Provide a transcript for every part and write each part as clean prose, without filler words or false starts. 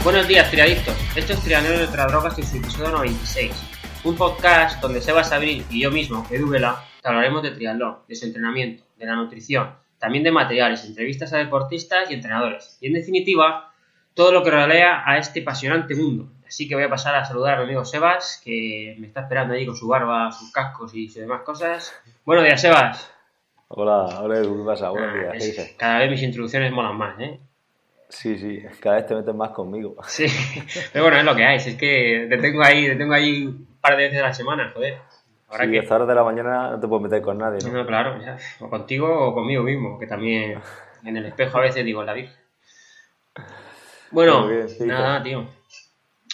Buenos días, triadictos. Esto es Triatlón de otras drogas y su episodio 96. Un podcast donde Sebas Abril y yo mismo, Edu Vela, te hablaremos de triatlón, de su entrenamiento, de la nutrición, también de materiales, entrevistas a deportistas y entrenadores. Y en definitiva, todo lo que rodea a este apasionante mundo. Así que voy a pasar a saludar a mi amigo Sebas, que me está esperando ahí con su barba, sus cascos y sus demás cosas. Buenos días, Sebas. Hola Edu, ¿qué pasa? Buenos días, ¿qué dices? Cada vez mis introducciones molan más, ¿eh? Sí, cada vez te metes más conmigo. Sí, pero bueno, es lo que hay. Si es que te tengo ahí un par de veces a la semana, joder. Ahora Sí, que... a esta hora de la mañana no te puedes meter con nadie, ¿no? No, claro, ya. O contigo o conmigo mismo, que también en el espejo a veces digo, la Virgen. Bueno, Bueno, bien, ¿qué nada, dices?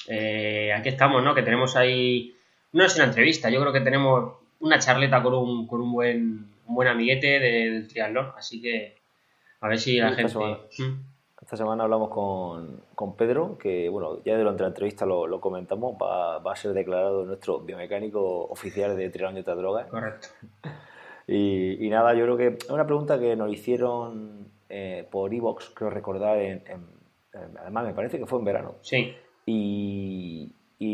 tío. Aquí estamos, ¿no? Que tenemos ahí... No es una entrevista, yo creo que tenemos una charleta con un buen amiguete del triatlón. Así que a ver si la Sí, esta semana, gente... esta semana hablamos con Pedro, que bueno, ya durante la entrevista lo comentamos, va a ser declarado nuestro biomecánico oficial de triatlón y otras drogas. Correcto. Y nada, yo creo que es una pregunta que nos hicieron por iVoox, creo recordar, además me parece que fue en verano. Sí, Y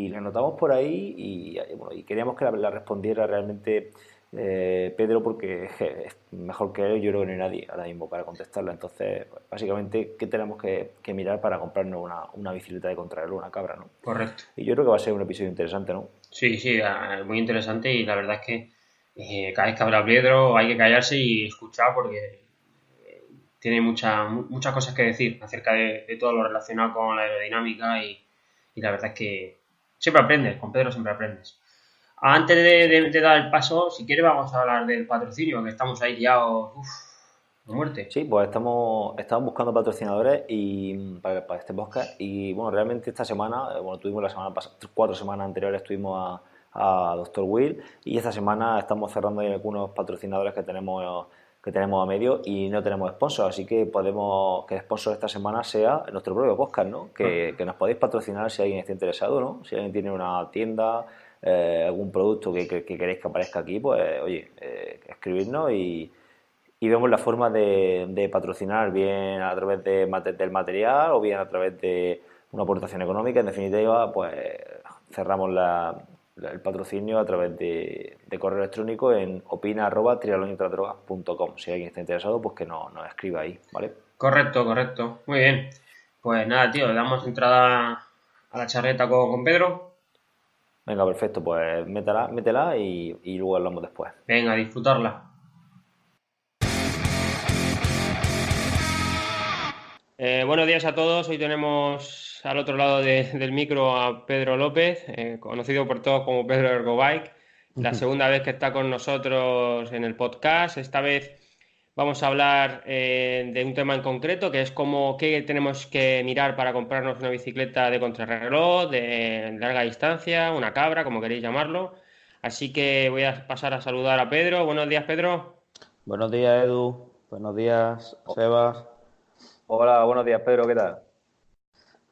la anotamos por ahí bueno, y queríamos que la respondiera realmente Pedro, porque es mejor que él, yo creo que no hay nadie ahora mismo para contestarla. Entonces, básicamente, ¿qué tenemos que mirar para comprarnos una bicicleta de contrarreloj, una cabra, ¿no? correcto. Y yo creo que va a ser un episodio interesante, ¿no? Sí, muy interesante y la verdad es que cada vez que habla Pedro hay que callarse y escuchar porque tiene muchas cosas que decir acerca de todo lo relacionado con la aerodinámica y la verdad es que siempre aprendes, con Pedro siempre aprendes. Antes Exacto. de dar el paso, si quieres vamos a hablar del patrocinio, que estamos ahí ya a muerte. Sí, pues estamos buscando patrocinadores para este podcast y bueno, realmente esta semana, bueno, tuvimos la semana pasada, 4 semanas anteriores tuvimos a Dr. Will y esta semana estamos cerrando ahí algunos patrocinadores que tenemos a medio y no tenemos sponsor, así que podemos que el sponsor esta semana sea nuestro propio podcast, ¿no? Que nos podéis patrocinar si alguien está interesado, ¿no? Si alguien tiene una tienda, algún producto que queréis que aparezca aquí, pues oye, escribidnos y vemos la forma de patrocinar bien a través del material o bien a través de una aportación económica. En definitiva, pues cerramos el patrocinio a través de correo electrónico en opina@triatlonyotrasdrogas.com. Si alguien está interesado, pues que nos escriba ahí, ¿vale? Correcto. Muy bien. Pues nada, tío, le damos entrada a la charleta con Pedro. Venga, perfecto, pues métela y luego hablamos después. Venga, a disfrutarla. Buenos días a todos. Hoy tenemos al otro lado del micro a Pedro López, conocido por todos como Pedro Ergobike. La segunda vez que está con nosotros en el podcast. Esta vez vamos a hablar de un tema en concreto, que es qué tenemos que mirar para comprarnos una bicicleta de contrarreloj, de larga distancia, una cabra, como queréis llamarlo. Así que voy a pasar a saludar a Pedro. Buenos días, Pedro. Buenos días, Edu. Buenos días, Sebas. Hola, buenos días, Pedro, ¿qué tal?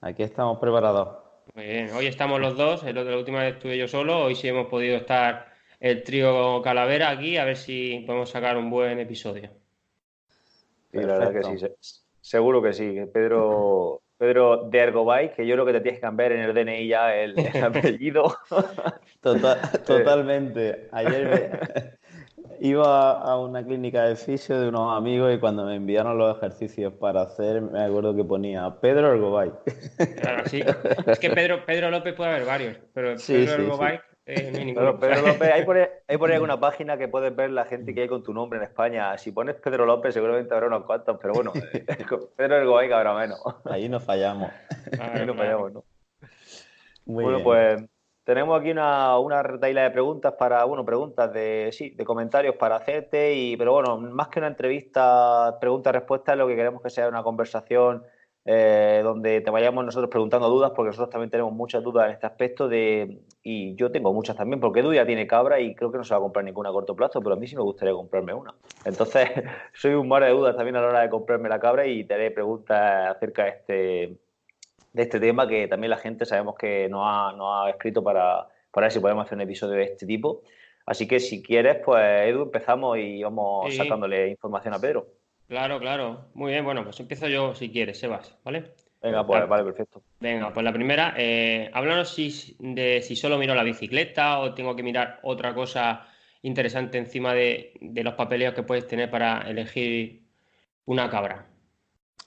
Aquí estamos preparados. Muy bien, hoy estamos los dos, la última vez estuve yo solo, hoy sí hemos podido estar el trío Calavera aquí, a ver si podemos sacar un buen episodio. Sí, la verdad que sí, Perfecto. seguro que sí. Que Pedro de Ergobike, que yo creo que te tienes que cambiar en el DNI ya el apellido. Eh, Totalmente. Ayer iba a una clínica de fisio de unos amigos y cuando me enviaron los ejercicios para hacer, me acuerdo que ponía Pedro Ergobay. Claro, sí, es que Pedro López puede haber varios, pero Sí, Pedro sí, sí. Ergobike no hay ninguno. Bueno, Pedro López, hay por ahí alguna página que puedes ver la gente que hay con tu nombre en España. Si pones Pedro López, seguramente habrá unos cuantos, pero bueno, con Pedro Ergobike habrá menos. Ahí no fallamos. Ahí Claro, no claro. fallamos, ¿no? Muy Bueno, bien. pues tenemos aquí una retaíla de preguntas preguntas de comentarios para hacerte, pero bueno, más que una entrevista, pregunta-respuesta, lo que queremos que sea una conversación donde te vayamos nosotros preguntando dudas, porque nosotros también tenemos muchas dudas en este aspecto y yo tengo muchas también, porque Edu ya tiene cabra y creo que no se va a comprar ninguna a corto plazo, pero a mí sí me gustaría comprarme una. Entonces, soy un mar de dudas también a la hora de comprarme la cabra y te haré preguntas acerca de este tema que también la gente sabemos que nos ha escrito para ver si podemos hacer un episodio de este tipo. Así que si quieres, pues Edu, empezamos y vamos Sí, sacándole información a Pedro. claro. Muy bien, bueno, pues empiezo yo si quieres, Sebas, ¿vale? Venga, pues vale, perfecto. Venga, pues la primera, háblanos de si solo miro la bicicleta o tengo que mirar otra cosa interesante encima de los papeleos que puedes tener para elegir una cabra.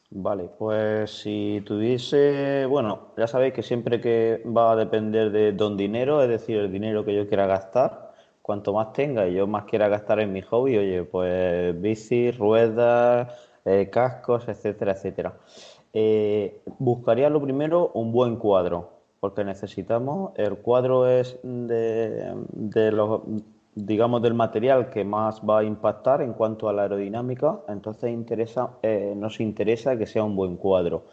Vale, pues si tuviese, bueno, ya sabéis que siempre que va a depender de don dinero, es decir, el dinero que yo quiera gastar, cuanto más tenga y yo más quiera gastar en mi hobby, oye, pues bici, ruedas, cascos, etcétera, etcétera. Buscaría lo primero un buen cuadro, porque necesitamos, el cuadro es de los, digamos, del material que más va a impactar en cuanto a la aerodinámica, entonces nos interesa que sea un buen cuadro.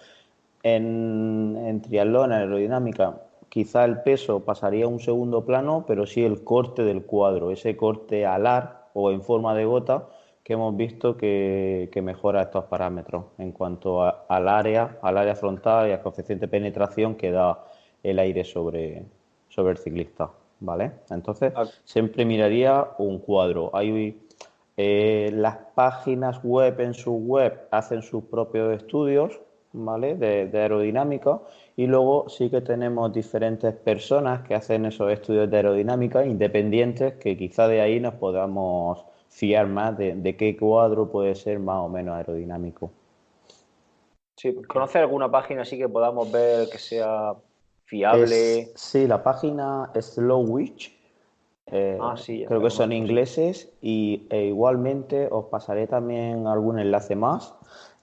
En triatlón, en aerodinámica, quizá el peso pasaría a un segundo plano, pero sí el corte del cuadro, ese corte alar o en forma de gota que hemos visto que mejora estos parámetros en cuanto al área frontal y al coeficiente de penetración que da el aire sobre el ciclista, ¿vale? Entonces, Ah, siempre miraría un cuadro. Hay las páginas web en su web hacen sus propios estudios, ¿vale? De aerodinámica, y luego sí que tenemos diferentes personas que hacen esos estudios de aerodinámica independientes que quizá de ahí nos podamos fiar más de qué cuadro puede ser más o menos aerodinámico. sí, ¿conoces alguna página así que podamos ver que sea fiable? Sí, la página Slowwitch, Ah, sí, ya creo la que son conozco, sí. ingleses e igualmente os pasaré también algún enlace más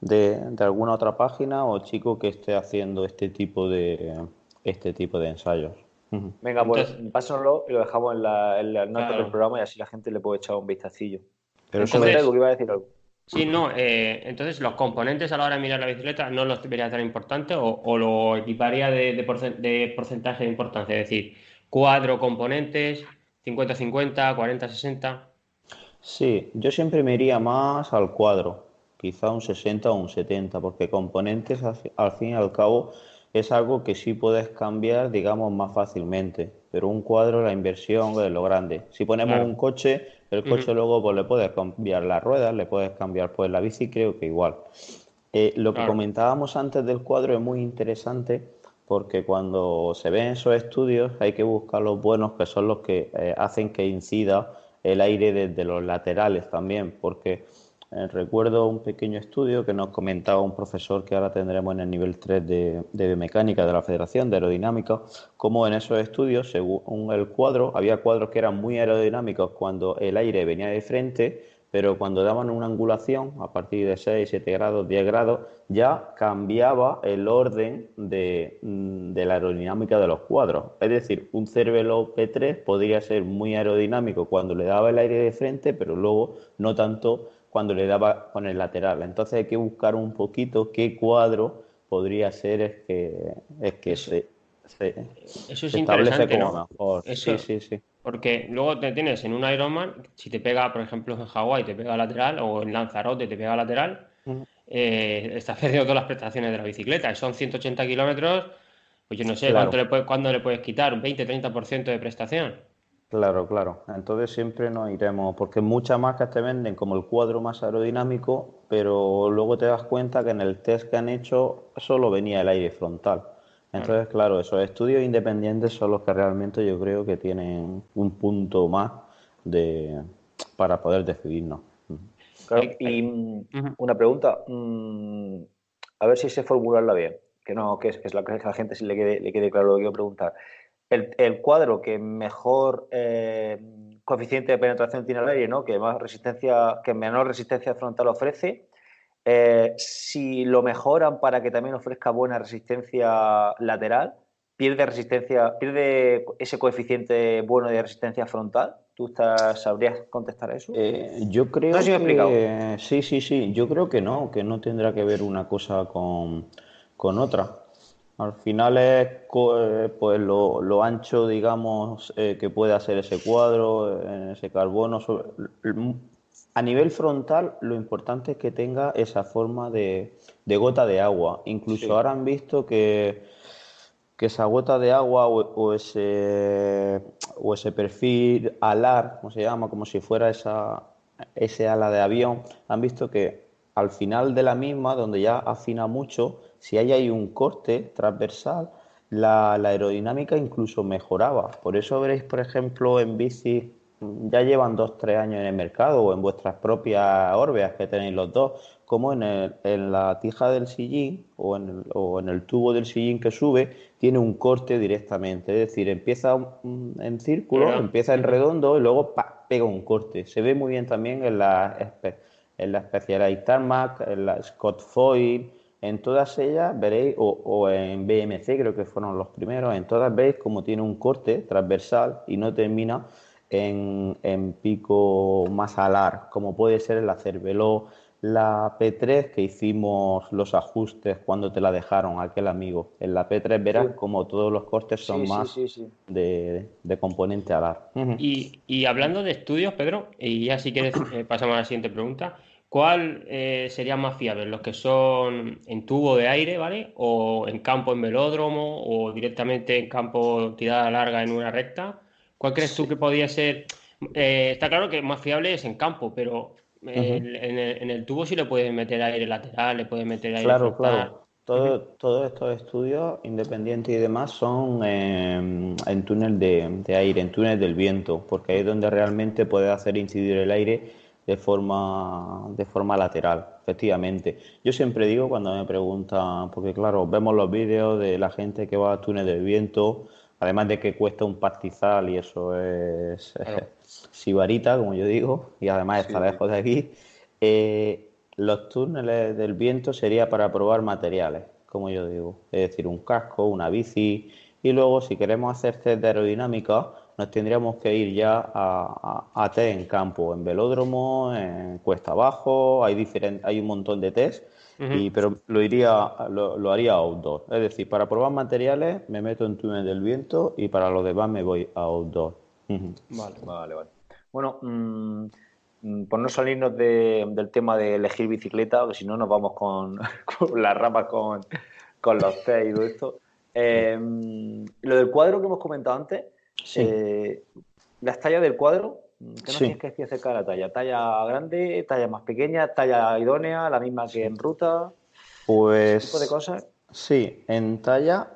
de alguna otra página o chico que esté haciendo este tipo de ensayos. Ujú. Venga, pues Entonces, pásanoslo y lo dejamos en las notas del claro. programa y así la gente le puede echar un vistacillo. Pero eso Comenta es, algo que iba a decir algo. Sí, no, entonces los componentes a la hora de mirar la bicicleta no los debería tan importante o lo equiparía de porcentaje de importancia, es decir, cuatro componentes, 50-50, 40-60. sí, yo siempre me iría más al cuadro, quizá un 60 o un 70, porque componentes al fin y al cabo es algo que sí puedes cambiar, digamos, más fácilmente, pero un cuadro, la inversión es lo grande. Si ponemos un Claro. coche, el coche Ujú. luego pues le puedes cambiar las ruedas, le puedes cambiar pues la bici, creo que igual. Lo que Claro. comentábamos antes del cuadro es muy interesante porque cuando se ven esos estudios hay que buscar los buenos que son los que hacen que incida el aire desde los laterales también, porque recuerdo un pequeño estudio que nos comentaba un profesor que ahora tendremos en el nivel 3 de biomecánica de la Federación de Aerodinámica, como en esos estudios, según el cuadro, había cuadros que eran muy aerodinámicos cuando el aire venía de frente, pero cuando daban una angulación, a partir de 6, 7 grados, 10 grados, ya cambiaba el orden de la aerodinámica de los cuadros. Es decir, un Cervelo P3 podría ser muy aerodinámico cuando le daba el aire de frente, pero luego no tanto cuando le daba con el lateral. Entonces hay que buscar un poquito qué cuadro podría ser es que Eso, se, eso es se establece interesante, como ¿no? mejor. Sí, Eso, sí, sí. porque luego te tienes en un Ironman, si te pega, por ejemplo, en Hawái, te pega lateral, o en Lanzarote te pega lateral, estás perdiendo todas las prestaciones de la bicicleta. Y son 180 kilómetros, pues yo no sé, Claro. ¿cuándo le puedes quitar? ¿Un 20-30% de prestación? Claro, claro. Entonces siempre nos iremos, porque muchas marcas te venden como el cuadro más aerodinámico, pero luego te das cuenta que en el test que han hecho solo venía el aire frontal. Claro. Entonces, claro, esos estudios independientes son los que realmente yo creo que tienen un punto más de para poder decidirnos. Claro, y Ujú. una pregunta, a ver si sé formularla bien, que no, que es la que a la gente sí le quede claro lo que quiero preguntar. El cuadro que mejor coeficiente de penetración tiene al aire, ¿no? Que menor resistencia frontal ofrece, si lo mejoran para que también ofrezca buena resistencia lateral, pierde ese coeficiente bueno de resistencia frontal. ¿Sabrías contestar a eso? Yo No sé si creo me he explicado. que sí, sí, sí. Yo creo que no tendrá que ver una cosa con otra. Al final es pues lo ancho, digamos, que puede hacer ese cuadro, en ese carbono. A nivel frontal, lo importante es que tenga esa forma de gota de agua. Incluso Sí, ahora han visto que esa gota de agua o ese perfil alar, como se llama, como si fuera ese ala de avión, han visto que al final de la misma, donde ya afina mucho, si hay ahí un corte transversal, la aerodinámica incluso mejoraba. Por eso veréis, por ejemplo, en bicis ya llevan 2, 3 años en el mercado o en vuestras propias Orbeas que tenéis los dos, como en la tija del sillín o en el tubo del sillín que sube, tiene un corte directamente. Es decir, empieza en círculo, ¿Verdad? empieza en redondo y luego ¡pa! Pega un corte. Se ve muy bien también en la Specialized Tarmac, en la Scott Foil, en todas ellas veréis, o en BMC creo que fueron los primeros, en todas veis como tiene un corte transversal y no termina en pico más alar, como puede ser el Cervelo, la P3 que hicimos los ajustes cuando te la dejaron aquel amigo. En la P3 Sí, verás como todos los cortes son sí, sí, más sí, sí. de componente alar. Y hablando de estudios, Pedro, y ya si quieres pasamos a la siguiente pregunta, ¿cuál sería más fiable? ¿Los que son en tubo de aire, ¿vale? ¿O en campo en velódromo? ¿O directamente en campo tirada larga en una recta? ¿Cuál crees tú Sí. que podría ser? Está claro que más fiable es en campo, pero Ujú. en el tubo sí le puedes meter aire lateral, le puedes meter aire Claro, frontal. claro. Ujú. Todos estos estudios independientes y demás son en túnel de aire, en túnel del viento, porque ahí es donde realmente puede hacer incidir el aire de forma lateral, efectivamente. Yo siempre digo cuando me preguntan, porque claro, vemos los vídeos de la gente que va a túnel del viento, además de que cuesta un pastizal y eso es Claro. sibarita, como yo digo, y además está Sí, sí. lejos de aquí. Los túneles del viento sería para probar materiales, como yo digo, es decir, un casco, una bici, y luego si queremos hacer test de aerodinámica, nos tendríamos que ir ya a test en campo, en velódromo, en cuesta abajo, hay un montón de test, Ujú. pero lo haría outdoor. Es decir, para probar materiales me meto en túnel del viento y para los demás me voy a outdoor. Ujú. Vale. Vale, vale. Bueno, por no salirnos del tema de elegir bicicleta, porque si no nos vamos con, con las ramas, con los test y todo esto. Lo del cuadro que hemos comentado antes, Sí, eh, las tallas del cuadro, ¿qué nos tienes sí. que decir acerca de la talla? ¿Talla grande, talla más pequeña, talla idónea, la misma que Sí. en ruta? Ese tipo de Pues cosas. sí, en talla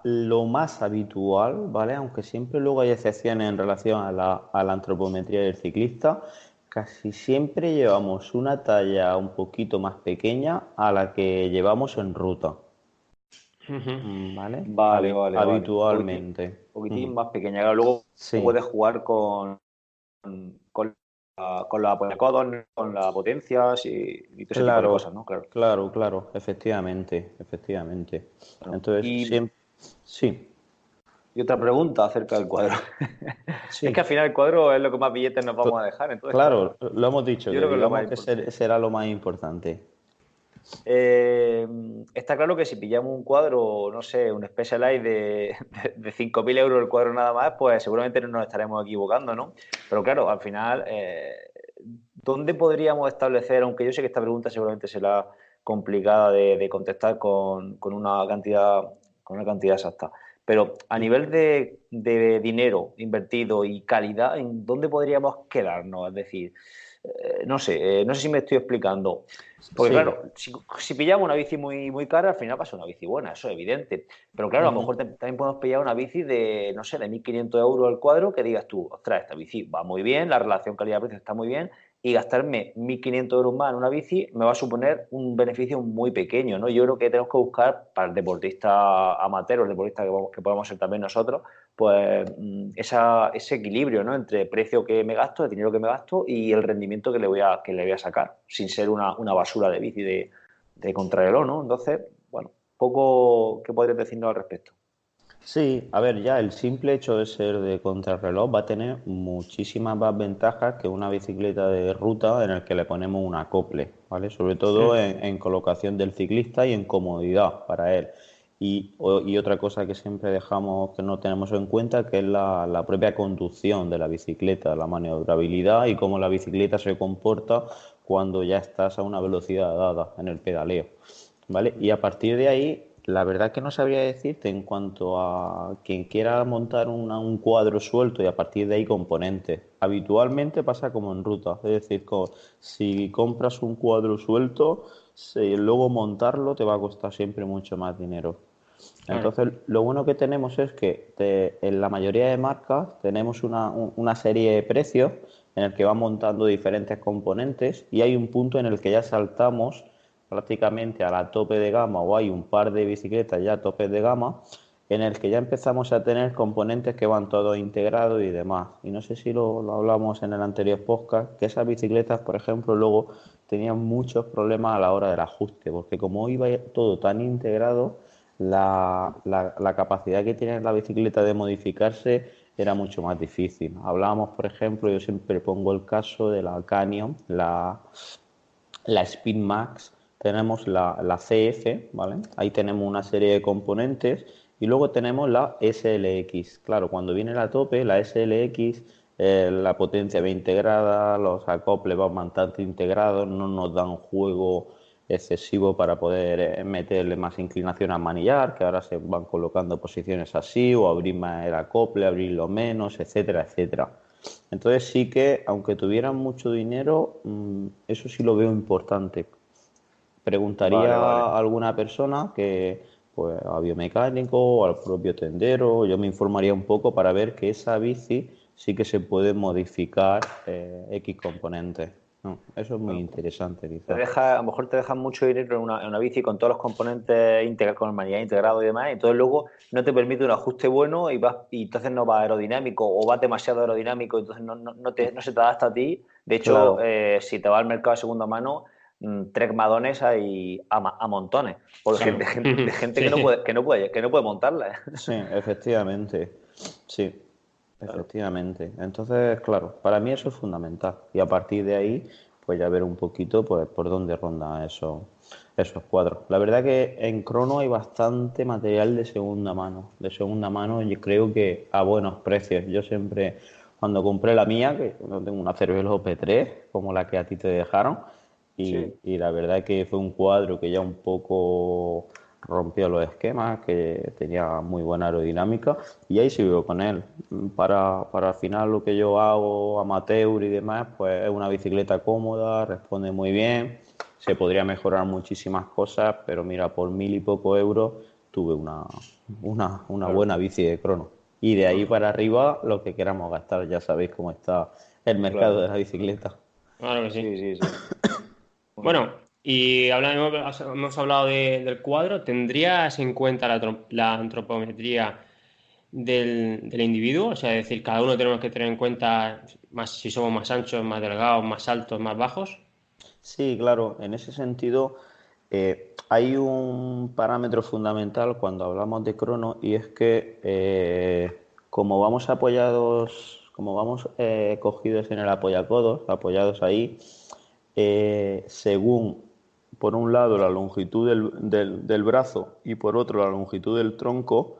lo más habitual, ¿vale? Aunque siempre luego hay excepciones en relación a la antropometría del ciclista, casi siempre llevamos una talla un poquito más pequeña a la que llevamos en ruta, Ujú. ¿vale? Vale, vale, vale. Habitualmente. Poquitín Ujú. más pequeña. Claro, luego Sí, puedes jugar con la apoyacodos, con las potencias y todo ese tipo de cosas, claro, ¿no? Claro. claro, efectivamente, efectivamente. Claro. Entonces, siempre, sí, Y otra pregunta acerca del cuadro. Es que al sí. final el cuadro es lo que más billetes nos vamos Cl- a dejar, entonces, claro, Claro, lo hemos dicho, yo que creo que es lo más digamos que importante. será lo más importante. Eh, Está claro que si pillamos un cuadro, no sé, un Specialized de 5.000 euros el cuadro nada más, pues seguramente no nos estaremos equivocando, ¿no? Pero claro, al final, ¿dónde podríamos establecer, aunque yo sé que esta pregunta seguramente será complicada de contestar con una cantidad exacta, pero a nivel de dinero invertido y calidad, ¿en dónde podríamos quedarnos? Es decir, no sé, no sé si me estoy explicando. Porque Sí. claro, si pillamos una bici muy, muy cara, al final pasa una bici buena, eso es evidente. Pero claro, a lo Ujú. mejor también podemos pillar una bici de, no sé, de 1.500 euros al cuadro, que digas tú, ostras, esta bici va muy bien, la relación calidad-precio está muy bien, y gastarme 1.500 euros más en una bici me va a suponer un beneficio muy pequeño, ¿no? Yo creo que tenemos que buscar para el deportista amateur, el deportista que podemos ser también nosotros, pues ese equilibrio, ¿no? Entre el precio que me gasto, el dinero que me gasto y el rendimiento que le voy a sacar, sin ser una basura de bici de contrarreloj, ¿no? Entonces, bueno, poco que podrías decirnos al respecto. Sí, a ver, ya el simple hecho de ser de contrarreloj va a tener muchísimas más ventajas que una bicicleta de ruta en el que le ponemos un acople, ¿vale? Sobre todo Mm. en colocación del ciclista y en comodidad para él. Y otra cosa que siempre dejamos que no tenemos en cuenta, que es la propia conducción de la bicicleta, la maniobrabilidad y cómo la bicicleta se comporta cuando ya estás a una velocidad dada en el pedaleo, ¿vale? Y a partir de ahí la verdad que no sabría decirte en cuanto a quien quiera montar un cuadro suelto y a partir de ahí componentes. Habitualmente pasa como en ruta, es decir, si compras un cuadro suelto, luego montarlo te va a costar siempre mucho más dinero. Claro. Entonces, lo bueno que tenemos es que en la mayoría de marcas tenemos una serie de precios en el que van montando diferentes componentes y hay un punto en el que ya saltamos prácticamente a la tope de gama o hay un par de bicicletas ya a tope de gama en el que ya empezamos a tener componentes que van todos integrados y demás. Y no sé si lo hablamos en el anterior podcast, que esas bicicletas, por ejemplo, luego tenían muchos problemas a la hora del ajuste, porque como iba todo tan integrado, la capacidad que tiene la bicicleta de modificarse era mucho más difícil. Hablábamos, por ejemplo, yo siempre pongo el caso de la Canyon, la Spin Max, tenemos la CF, ¿vale? Ahí tenemos una serie de componentes y luego tenemos la SLX. Claro, cuando viene la tope, la SLX, la potencia va integrada, los acoples van bastante integrados, no nos dan juego excesivo para poder meterle más inclinación al manillar, que ahora se van colocando posiciones así, o abrir más el acople, abrirlo menos, etcétera, etcétera. Entonces sí que, aunque tuvieran mucho dinero, eso sí lo veo importante. Preguntaría Vale, vale. a alguna persona que, pues, a biomecánico o al propio tendero, yo me informaría un poco para ver que esa bici sí que se puede modificar X componentes. No, eso es muy interesante, quizás. A lo mejor te dejan mucho dinero en una bici con todos los componentes integrados, con el manillar integrado y demás, y entonces luego no te permite un ajuste bueno y entonces no va aerodinámico o va demasiado aerodinámico, entonces no se te adapta a ti. De hecho, Claro, si te vas al mercado de segunda mano, Trek Madones hay a montones, porque Claro. de gente Sí. que no puede montarla. sí, efectivamente. Sí, Claro. efectivamente. Entonces, claro, para mí eso es fundamental. Y a partir de ahí, pues ya ver un poquito pues por dónde rondan esos cuadros. La verdad que en Crono hay bastante material de segunda mano. De segunda mano yo creo que a buenos precios. Yo siempre, cuando compré la mía, que no tengo una Cervelo P3, como la que a ti te dejaron, Sí. y la verdad que fue un cuadro que ya un poco rompió los esquemas, que tenía muy buena aerodinámica y ahí sigo con él. Para al final lo que yo hago, amateur y demás, pues es una bicicleta cómoda, responde muy bien, se podría mejorar muchísimas cosas, pero mira, por 1.000 y poco euros tuve una Claro. buena bici de crono. Y de ahí para arriba lo que queramos gastar, ya sabéis cómo está el mercado de Claro. la bicicleta. Claro que Sí, sí. sí, sí. Muy bien. Bueno, y hemos hablado del cuadro. ¿Tendrías en cuenta la antropometría del individuo? O sea, es decir, cada uno tenemos que tener en cuenta más si somos más anchos, más delgados, más altos, más bajos. Sí, claro, en ese sentido hay un parámetro fundamental cuando hablamos de crono y es que como vamos apoyados, como vamos cogidos en el apoyacodos, apoyados ahí, según por un lado la longitud del brazo y por otro la longitud del tronco,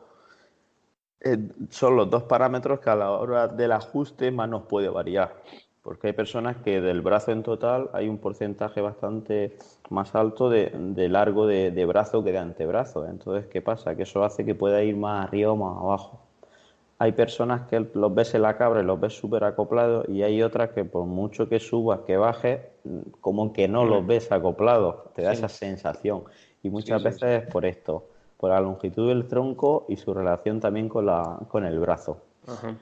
son los dos parámetros que a la hora del ajuste más nos puede variar, porque hay personas que del brazo en total hay un porcentaje bastante más alto de largo de brazo que de antebrazo. Entonces, ¿qué pasa? Que eso hace que pueda ir más arriba o más abajo. Hay personas que los ves en la cabra y los ves súper acoplados y hay otras que por mucho que subas, que bajes, como que no los Hombre, ves acoplados, te da esa sí. sensación. Y Sí, muchas sí, sí. veces es por esto, por la longitud del tronco y su relación también con el brazo. Ajá.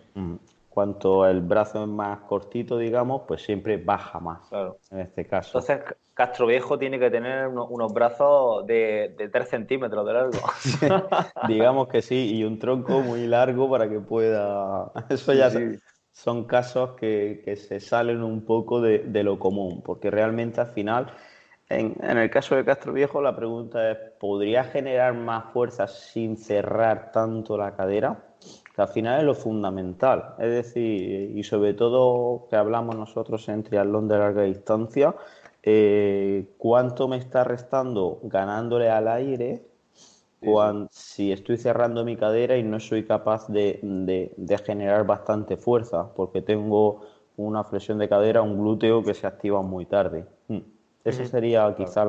Cuanto el brazo es más cortito, digamos, pues siempre baja más, Claro. en este caso. Entonces, Castro Viejo tiene que tener unos brazos de 3 centímetros de largo. Digamos que sí, y un tronco muy largo para que pueda... Eso Sí, ya sí. son casos que se salen un poco de lo común, porque realmente al final, en el caso de Castro Viejo, la pregunta es, ¿podría generar más fuerza sin cerrar tanto la cadera? Que al final es lo fundamental, es decir, y sobre todo que hablamos nosotros en triatlón de larga distancia, ¿cuánto me está restando ganándole al aire Sí, sí. si estoy cerrando mi cadera y no soy capaz de generar bastante fuerza, porque tengo una flexión de cadera, un glúteo que se activa muy tarde? Esa Ujú. sería Claro. quizá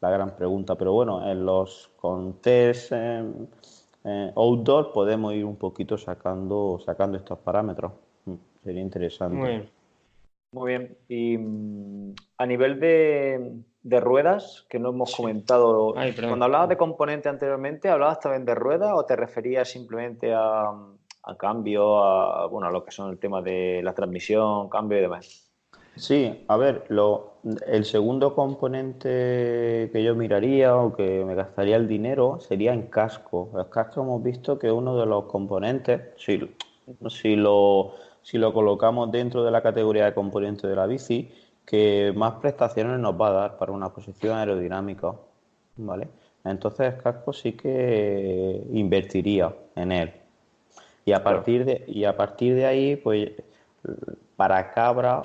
la gran pregunta. Pero bueno, en los contests outdoor podemos ir un poquito sacando estos parámetros. Sería Muy interesante. bien. Muy bien. Y a nivel de ruedas, que no hemos Sí. comentado, Ay, perdón. cuando hablabas de componente anteriormente, ¿hablabas también de ruedas o te referías simplemente a cambio, bueno, a lo que son el tema de la transmisión, cambio y demás? Sí, a ver, el segundo componente que yo miraría o que me gastaría el dinero sería en casco. El casco hemos visto que es uno de los componentes, si lo, si lo colocamos dentro de la categoría de componentes de la bici, que más prestaciones nos va a dar para una posición aerodinámica, ¿vale? Entonces el casco sí que invertiría en él. Claro. Y a partir de ahí, pues para cabra,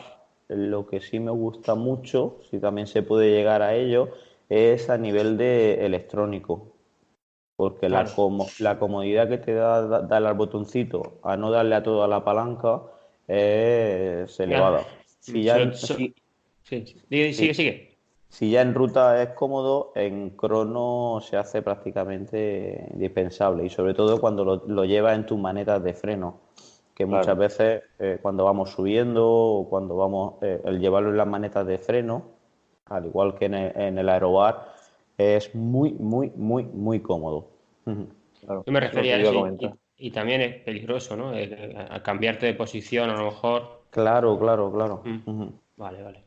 lo que sí me gusta mucho, si también se puede llegar a ello, es a nivel de electrónico. Porque Claro. la comodidad que te da darle al botoncito a no darle a toda la palanca es Ya. elevada. Si ya, Solo- en- so- si, Sí. Sigue, si- sigue. si ya en ruta es cómodo, en crono se hace prácticamente indispensable y sobre todo cuando lo llevas en tus manetas de freno, que muchas Claro. veces cuando vamos subiendo o cuando vamos, el llevarlo en las manetas de freno, al igual que en el aerobar, es muy, muy, muy, muy cómodo. Ujú. Claro, Yo me eso es lo refería que a te iba a eso comentar. y también es peligroso, ¿no? Al cambiarte de posición a lo mejor. Claro, claro, claro. Mm. Ujú. Vale, vale.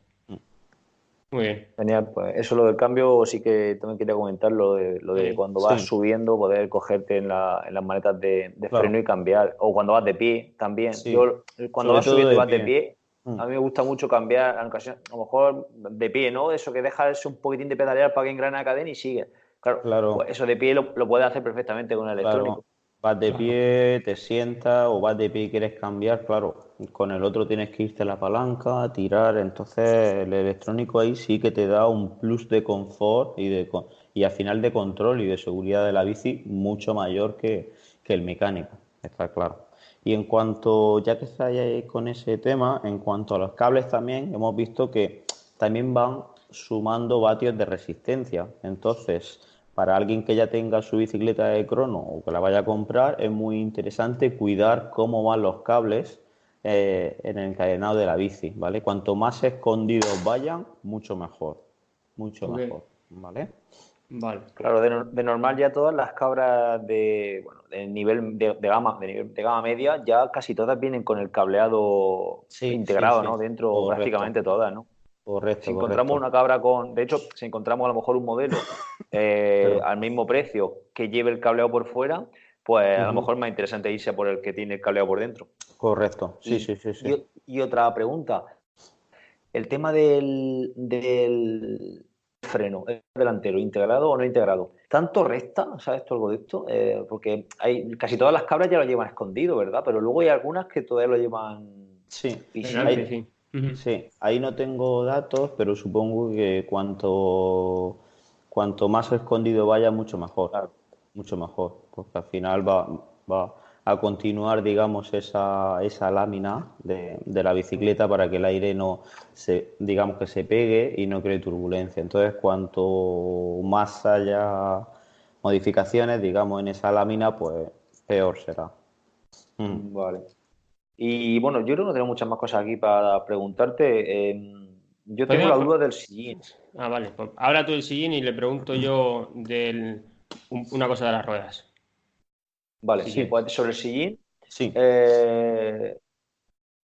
Muy bien. Genial, pues eso lo del cambio sí que también quería comentar, lo de cuando vas Sí, subiendo, poder cogerte en las manetas de freno claro. y cambiar, o cuando vas de pie también. Sí, Yo, cuando sobre vas todo subiendo y de vas de pie. pie, Mm. a mí me gusta mucho cambiar, en ocasiones, a lo mejor de pie, ¿no? Eso que dejas un poquitín de pedalear para que engrane la cadena y sigue. Claro, pues Claro. eso de pie lo puedes hacer perfectamente con el Claro, electrónico. vas de Claro. pie, te sientas o vas de pie y quieres cambiar, claro, con el otro tienes que irte a la palanca, tirar, entonces el electrónico ahí sí que te da un plus de confort y al final de control y de seguridad de la bici mucho mayor que el mecánico, está claro. Y en cuanto, ya que estáis ahí con ese tema, en cuanto a los cables también, hemos visto que también van sumando vatios de resistencia, entonces para alguien que ya tenga su bicicleta de crono o que la vaya a comprar, es muy interesante cuidar cómo van los cables en el encadenado de la bici, ¿vale? Cuanto más escondidos vayan, mucho mejor, mucho Ok. mejor, ¿vale? Vale. Claro, de normal ya todas las cabras bueno, de nivel de gama media, ya casi todas vienen con el cableado Sí, sí, integrado, sí, ¿no? Dentro correcto, prácticamente todas, ¿no? Si correcto, encontramos correcto. una cabra de hecho, si encontramos a lo mejor un modelo Perdón. al mismo precio que lleve el cableado por fuera, pues a lo Ujú. mejor es más interesante irse por el que tiene el cableado por dentro. Correcto, sí, Y, sí, sí, sí. y otra pregunta, el tema del freno, ¿es delantero, integrado o no integrado? ¿Tanto resta? ¿Sabes tú algo de esto? Porque casi todas las cabras ya lo llevan escondido, ¿verdad? Pero luego hay algunas que todavía lo llevan Sí, Delante, visible. sí. Ujú. sí, ahí no tengo datos, pero supongo que cuanto más escondido vaya, Claro, mucho mejor, porque al final va a continuar, digamos, esa lámina de la bicicleta para que el aire no digamos, que se pegue y no cree turbulencia. Entonces, cuanto más haya modificaciones, digamos, en esa lámina, pues peor será. Mm. vale. Y bueno, yo creo que no tengo muchas más cosas aquí para preguntarte. Yo tengo la Podemos- duda del sillín. Vale. Pues habla tú del sillín y le pregunto yo una cosa de las ruedas, Vale, si sí, quieres. pues sobre el sillín, Sí. eh,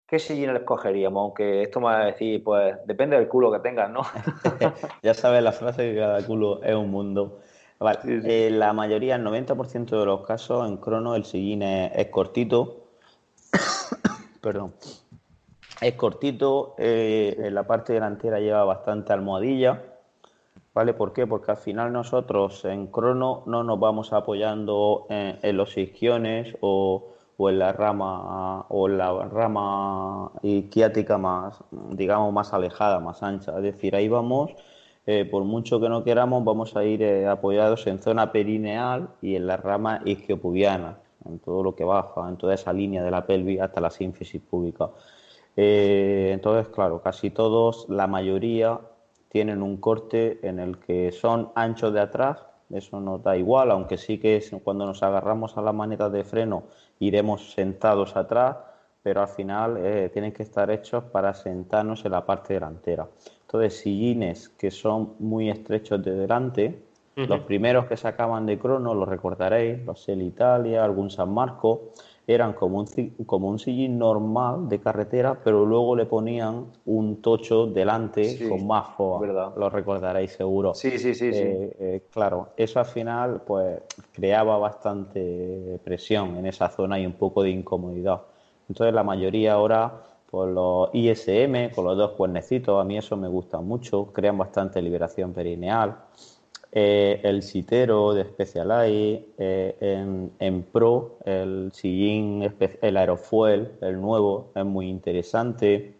¿qué sillín escogeríamos? Aunque esto me va a decir, pues depende del culo que tengas, ¿no? Ya sabes la frase que cada culo es un mundo. Vale, Sí, sí. la mayoría, el 90% de los casos en crono el sillín es cortito, perdón, es cortito, Sí. en la parte delantera lleva bastante almohadilla, ¿vale? ¿Por qué? Porque al final nosotros en crono no nos vamos apoyando en los isquiones o en la rama isquiática más, digamos, más alejada, más ancha. Es decir, ahí vamos, por mucho que no queramos, vamos a ir apoyados en zona perineal y en la rama isquiopubiana, en todo lo que baja, en toda esa línea de la pelvis hasta la sínfisis púbica. Entonces, claro, casi todos, la mayoría tienen un corte en el que son anchos de atrás, eso nos da igual, aunque sí que cuando nos agarramos a las manetas de freno iremos sentados atrás, pero al final tienen que estar hechos para sentarnos en la parte delantera. Entonces, sillines que son muy estrechos de delante, los primeros que sacaban de crono, los recordaréis, los El Italia, algún San Marco, eran como un sillín normal de carretera, pero luego le ponían un tocho delante Sí, con más foa, verdad. lo recordaréis seguro. Sí, sí, sí, sí. Claro, eso al final pues creaba bastante presión en esa zona y un poco de incomodidad. Entonces la mayoría ahora, pues los ISM con los dos cuernecitos, a mí eso me gusta mucho, crean bastante liberación perineal. El Citero de Specialized, en Pro, el sillín, el Aerofuel, el nuevo, es muy interesante.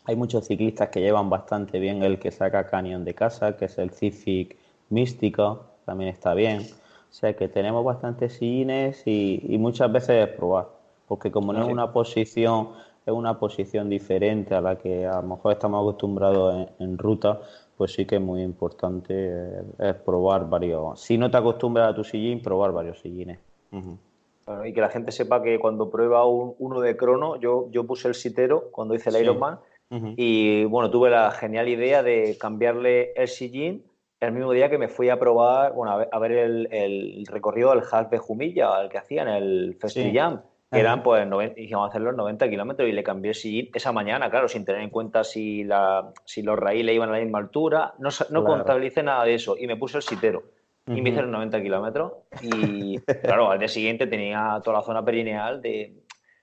Hay muchos ciclistas que llevan bastante bien el que saca Canyon de casa, que es el Civic Mística, también está bien. O sea que tenemos bastantes sillines y muchas veces es probar, porque como no es una posición diferente a la que a lo mejor estamos acostumbrados en ruta, pues sí que es muy importante es probar varios. Si no te acostumbras a tu sillín, probar varios sillines. Ujú. Bueno, y que la gente sepa que cuando prueba uno de crono, yo puse el Citero cuando hice el Sí. Ironman Ujú. y bueno, tuve la genial idea de cambiarle el sillín el mismo día que me fui a probar, bueno, a ver el recorrido del Half de Jumilla, el que hacían, el Sí. Festrillam, que eran Ajá. pues, íbamos a hacer los 90 kilómetros y le cambié el sillín esa mañana, claro, sin tener en cuenta si los raíles iban a la misma altura, no Claro. contabilicé nada de eso y me puse el Citero y me hice Ujú. los 90 kilómetros y claro, al día siguiente tenía toda la zona perineal que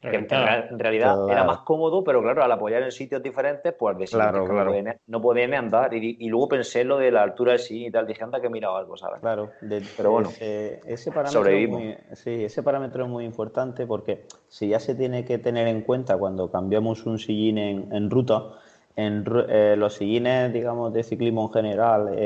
Reventada. en realidad era más Claro, cómodo, pero claro, al apoyar en sitios diferentes, pues al día siguiente es claro, que claro. no podía ni andar. Y luego pensé en lo de la altura del sí y tal, dije, anda que he mirado algo, ¿sabes? Claro, Pero bueno, ese parámetro es sobrevivimos. muy, sí, ese parámetro es muy importante porque si ya se tiene que tener en cuenta cuando cambiamos un sillín en ruta, los sillines, digamos, de ciclismo en general,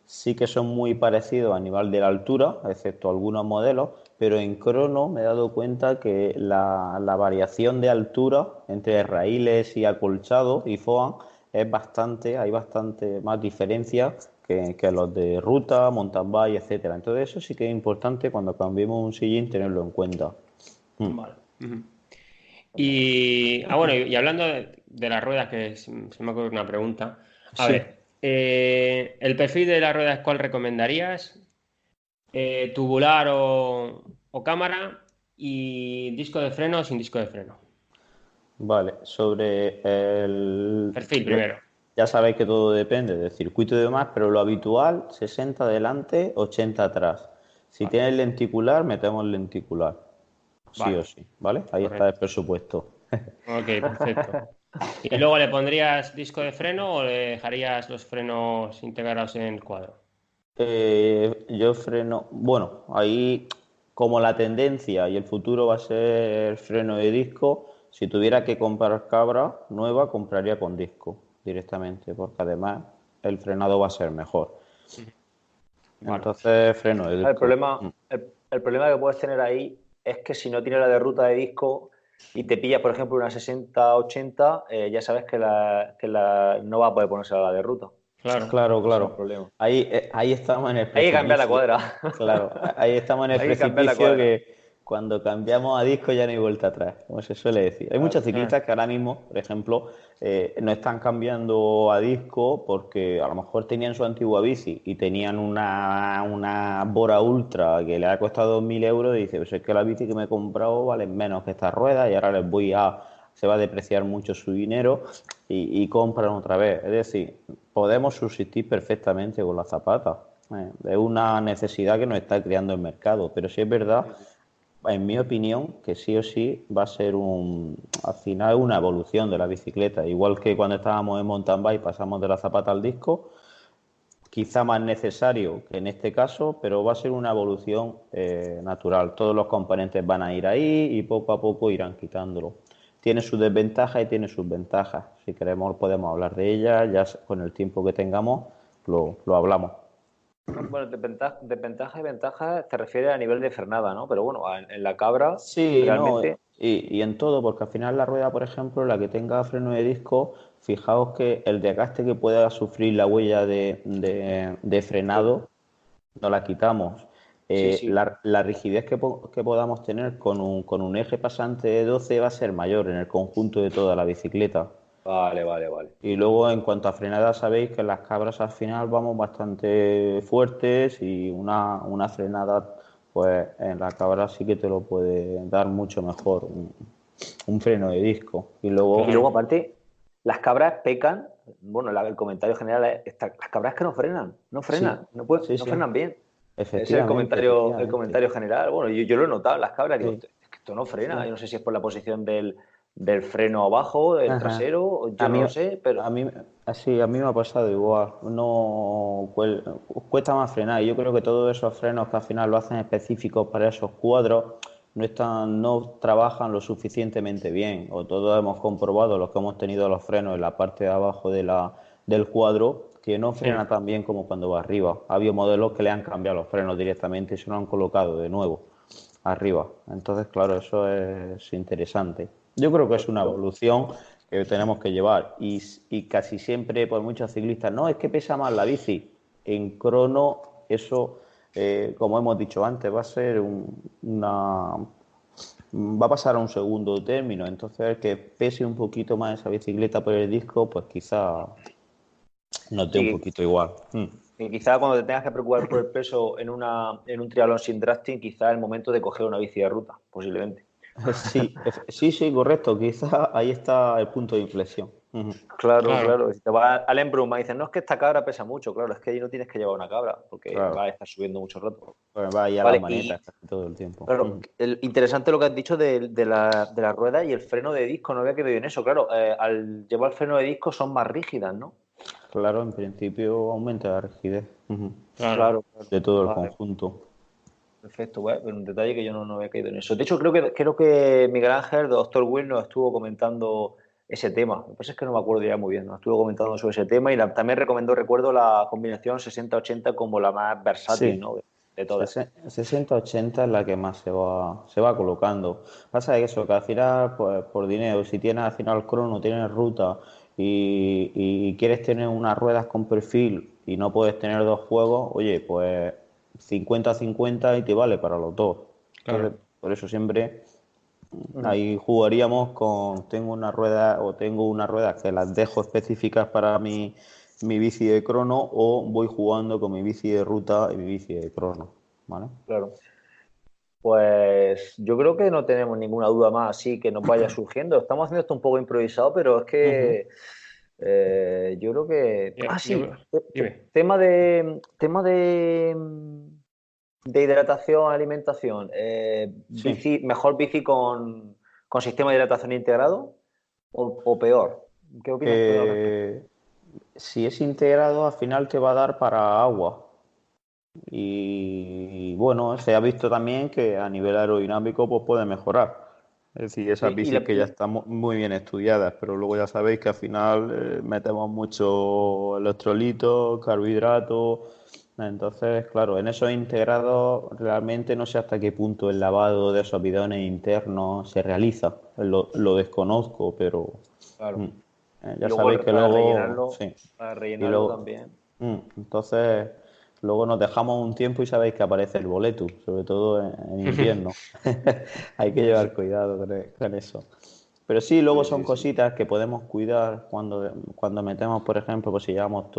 sí que son muy parecidos a nivel de la altura, excepto algunos modelos, pero en crono me he dado cuenta que la variación de altura entre raíles y acolchado y foam es bastante, hay bastante más diferencia que los de ruta, mountain bike, etcétera. Entonces eso sí que es importante cuando cambiemos un sillín tenerlo en cuenta. Mm. Vale. Ujú. Bueno, y hablando de las ruedas, que se me ocurre una pregunta. A Sí. ver, ¿el perfil de las ruedas cuál recomendarías? ¿Tubular o cámara? ¿Y disco de freno o sin disco de freno? Vale, sobre Perfil primero. ya sabéis que todo depende del circuito y demás, pero lo habitual, 60 adelante, 80 atrás. Si Vale, tienes lenticular, metemos lenticular, sí o vale, sí, ¿vale? Ahí está el correcto. presupuesto. Ok, perfecto. ¿Y luego le pondrías disco de freno o le dejarías los frenos integrados en el cuadro? Yo freno, bueno, ahí como la tendencia y el futuro va a ser freno de disco, si tuviera que comprar cabra nueva, compraría con disco directamente, porque además el frenado va a ser mejor. Ujú. Vale. Entonces, freno de El disco. problema, el problema que puedes tener ahí es que si no tienes la de ruta de disco y te pillas, por ejemplo, una 60-80, ya sabes no va a poder ponerse a la de ruta. Claro. Claro, Ese es el claro. problema. Ahí estamos en el Hay que cambiar la precipicio. cuadra. Claro, ahí estamos en el Hay que cambiar la precipicio cuadra. que cuando cambiamos a disco ya no hay vuelta atrás, como se suele decir. Hay muchos Claro. ciclistas que ahora mismo, por ejemplo, no están cambiando a disco porque a lo mejor tenían su antigua bici y tenían una Bora Ultra que le ha costado 2.000 euros y dice, pues es que la bici que me he comprado vale menos que estas ruedas y ahora se va a depreciar mucho su dinero y compran otra vez. Es decir, podemos subsistir perfectamente con las zapatas. Es una necesidad que nos está creando el mercado, pero sí es verdad, Sí, sí. en mi opinión, que sí o sí va a ser al final una evolución de la bicicleta. Igual que cuando estábamos en mountain bike pasamos de la zapata al disco, quizá más necesario que en este caso, pero va a ser una evolución natural. Todos los componentes van a ir ahí y poco a poco irán quitándolo. Tiene sus desventajas y tiene sus ventajas. Si queremos podemos hablar de ellas, ya con el tiempo que tengamos lo hablamos. Bueno, desventaja y ventaja te refieres a nivel de frenada, ¿no? Pero bueno, en la cabra Sí, no, realmente y en todo, porque al final la rueda, por ejemplo, la que tenga freno de disco, fijaos que el desgaste que pueda sufrir la huella de frenado no la quitamos. Sí. La rigidez que podamos tener con un eje pasante de 12 va a ser mayor en el conjunto de toda la bicicleta. Vale. Y luego, en cuanto a frenada, sabéis que las cabras al final vamos bastante fuertes y una frenada, pues en la cabra sí que te lo puede dar mucho mejor un freno de disco. Y luego, Y luego, aparte, las cabras pecan. Bueno, el comentario general es: las cabras que no frenan, sí, no sí, frenan bien. Ese es efectivamente, el efectivamente. comentario general. Bueno, yo lo he notado en las cabras, digo: Sí, es que esto no frena. sí. Yo no sé si es por la posición del freno abajo, del Ajá. trasero, A yo no mí, lo sé, pero a mí, así, a mí me ha pasado igual. No cuesta más frenar. Y yo creo que todos esos frenos que al final lo hacen específicos para esos cuadros no trabajan lo suficientemente bien. O todos hemos comprobado, los que hemos tenido los frenos en la parte de abajo del cuadro, que no Sí. frena tan bien como cuando va arriba. Ha habido modelos que le han cambiado los frenos directamente y se lo han colocado de nuevo arriba. Entonces, claro, eso es interesante. Yo creo que es una evolución que tenemos que llevar y casi siempre, por muchos ciclistas, no, es que pesa más la bici. En crono, eso, como hemos dicho antes, va a ser va a pasar a un segundo término. Entonces, el que pese un poquito más esa bicicleta por el disco, pues quizá nos dé un sí, poquito igual. y quizá cuando te tengas que preocupar por el peso en un triatlón sin drafting, quizá es el momento de coger una bici de ruta, posiblemente. Sí, sí, correcto. Quizá ahí está el punto de inflexión. Ujú. Claro. Claro. Si te vas al Embruma y dices: no, es que esta cabra pesa mucho. Claro, es que ahí no tienes que llevar una cabra porque va a Claro. estar subiendo mucho rato. Pues va ahí a las Vale, manetas y casi todo el tiempo. claro, interesante lo que has dicho de la rueda y el freno de disco. No había quedado en eso. Claro, al llevar freno de disco son más rígidas, ¿no? Claro, en principio aumenta la rigidez Claro. Claro. de todo el Vale, conjunto. perfecto. Bueno, un detalle que yo no había caído en eso. De hecho, creo que Miguel Ángel, de Doctor Will, nos estuvo comentando ese tema. Lo que pasa es que no me acuerdo ya muy bien. Nos estuvo comentando sobre ese tema y también recuerdo la combinación 60-80 como la más versátil, Sí, ¿no? De todas. 60-80 es la que más se va colocando. Pasa que eso, que al final, pues por dinero, si tienes al final crono, tienes ruta y quieres tener unas ruedas con perfil y no puedes tener dos juegos, oye, pues 50-50 y te vale para los dos. Entonces, Claro. por eso siempre Ujú. ahí jugaríamos con, tengo una rueda o tengo unas ruedas que las dejo específicas para mi bici de crono o voy jugando con mi bici de ruta y mi bici de crono, ¿vale? Claro. Pues yo creo que no tenemos ninguna duda más así que nos vaya surgiendo. Estamos haciendo esto un poco improvisado, pero es Ujú. que yo creo que. Ah, sí. Dime. De hidratación, alimentación. Sí. ¿Mejor bici con sistema de hidratación integrado o peor? ¿Qué opinas tú al respecto? Eh, si es integrado, al final te va a dar para agua. Y bueno, se ha visto también que a nivel aerodinámico pues puede mejorar. Es decir, esas Sí, bicis que ya están muy bien estudiadas, pero luego ya sabéis que al final metemos mucho electrolitos, carbohidratos. Entonces, claro, en esos integrados realmente no sé hasta qué punto el lavado de esos bidones internos se realiza. Lo desconozco, pero claro. Y ya luego sabéis que para luego, rellenarlo, sí. para Y rellenarlo luego, también. entonces, luego nos dejamos un tiempo y sabéis que aparece el boleto, sobre todo en invierno. Hay que Sí, sí. llevar cuidado con eso. Pero sí, luego son Sí. cositas que podemos cuidar cuando metemos, por ejemplo, pues si llevamos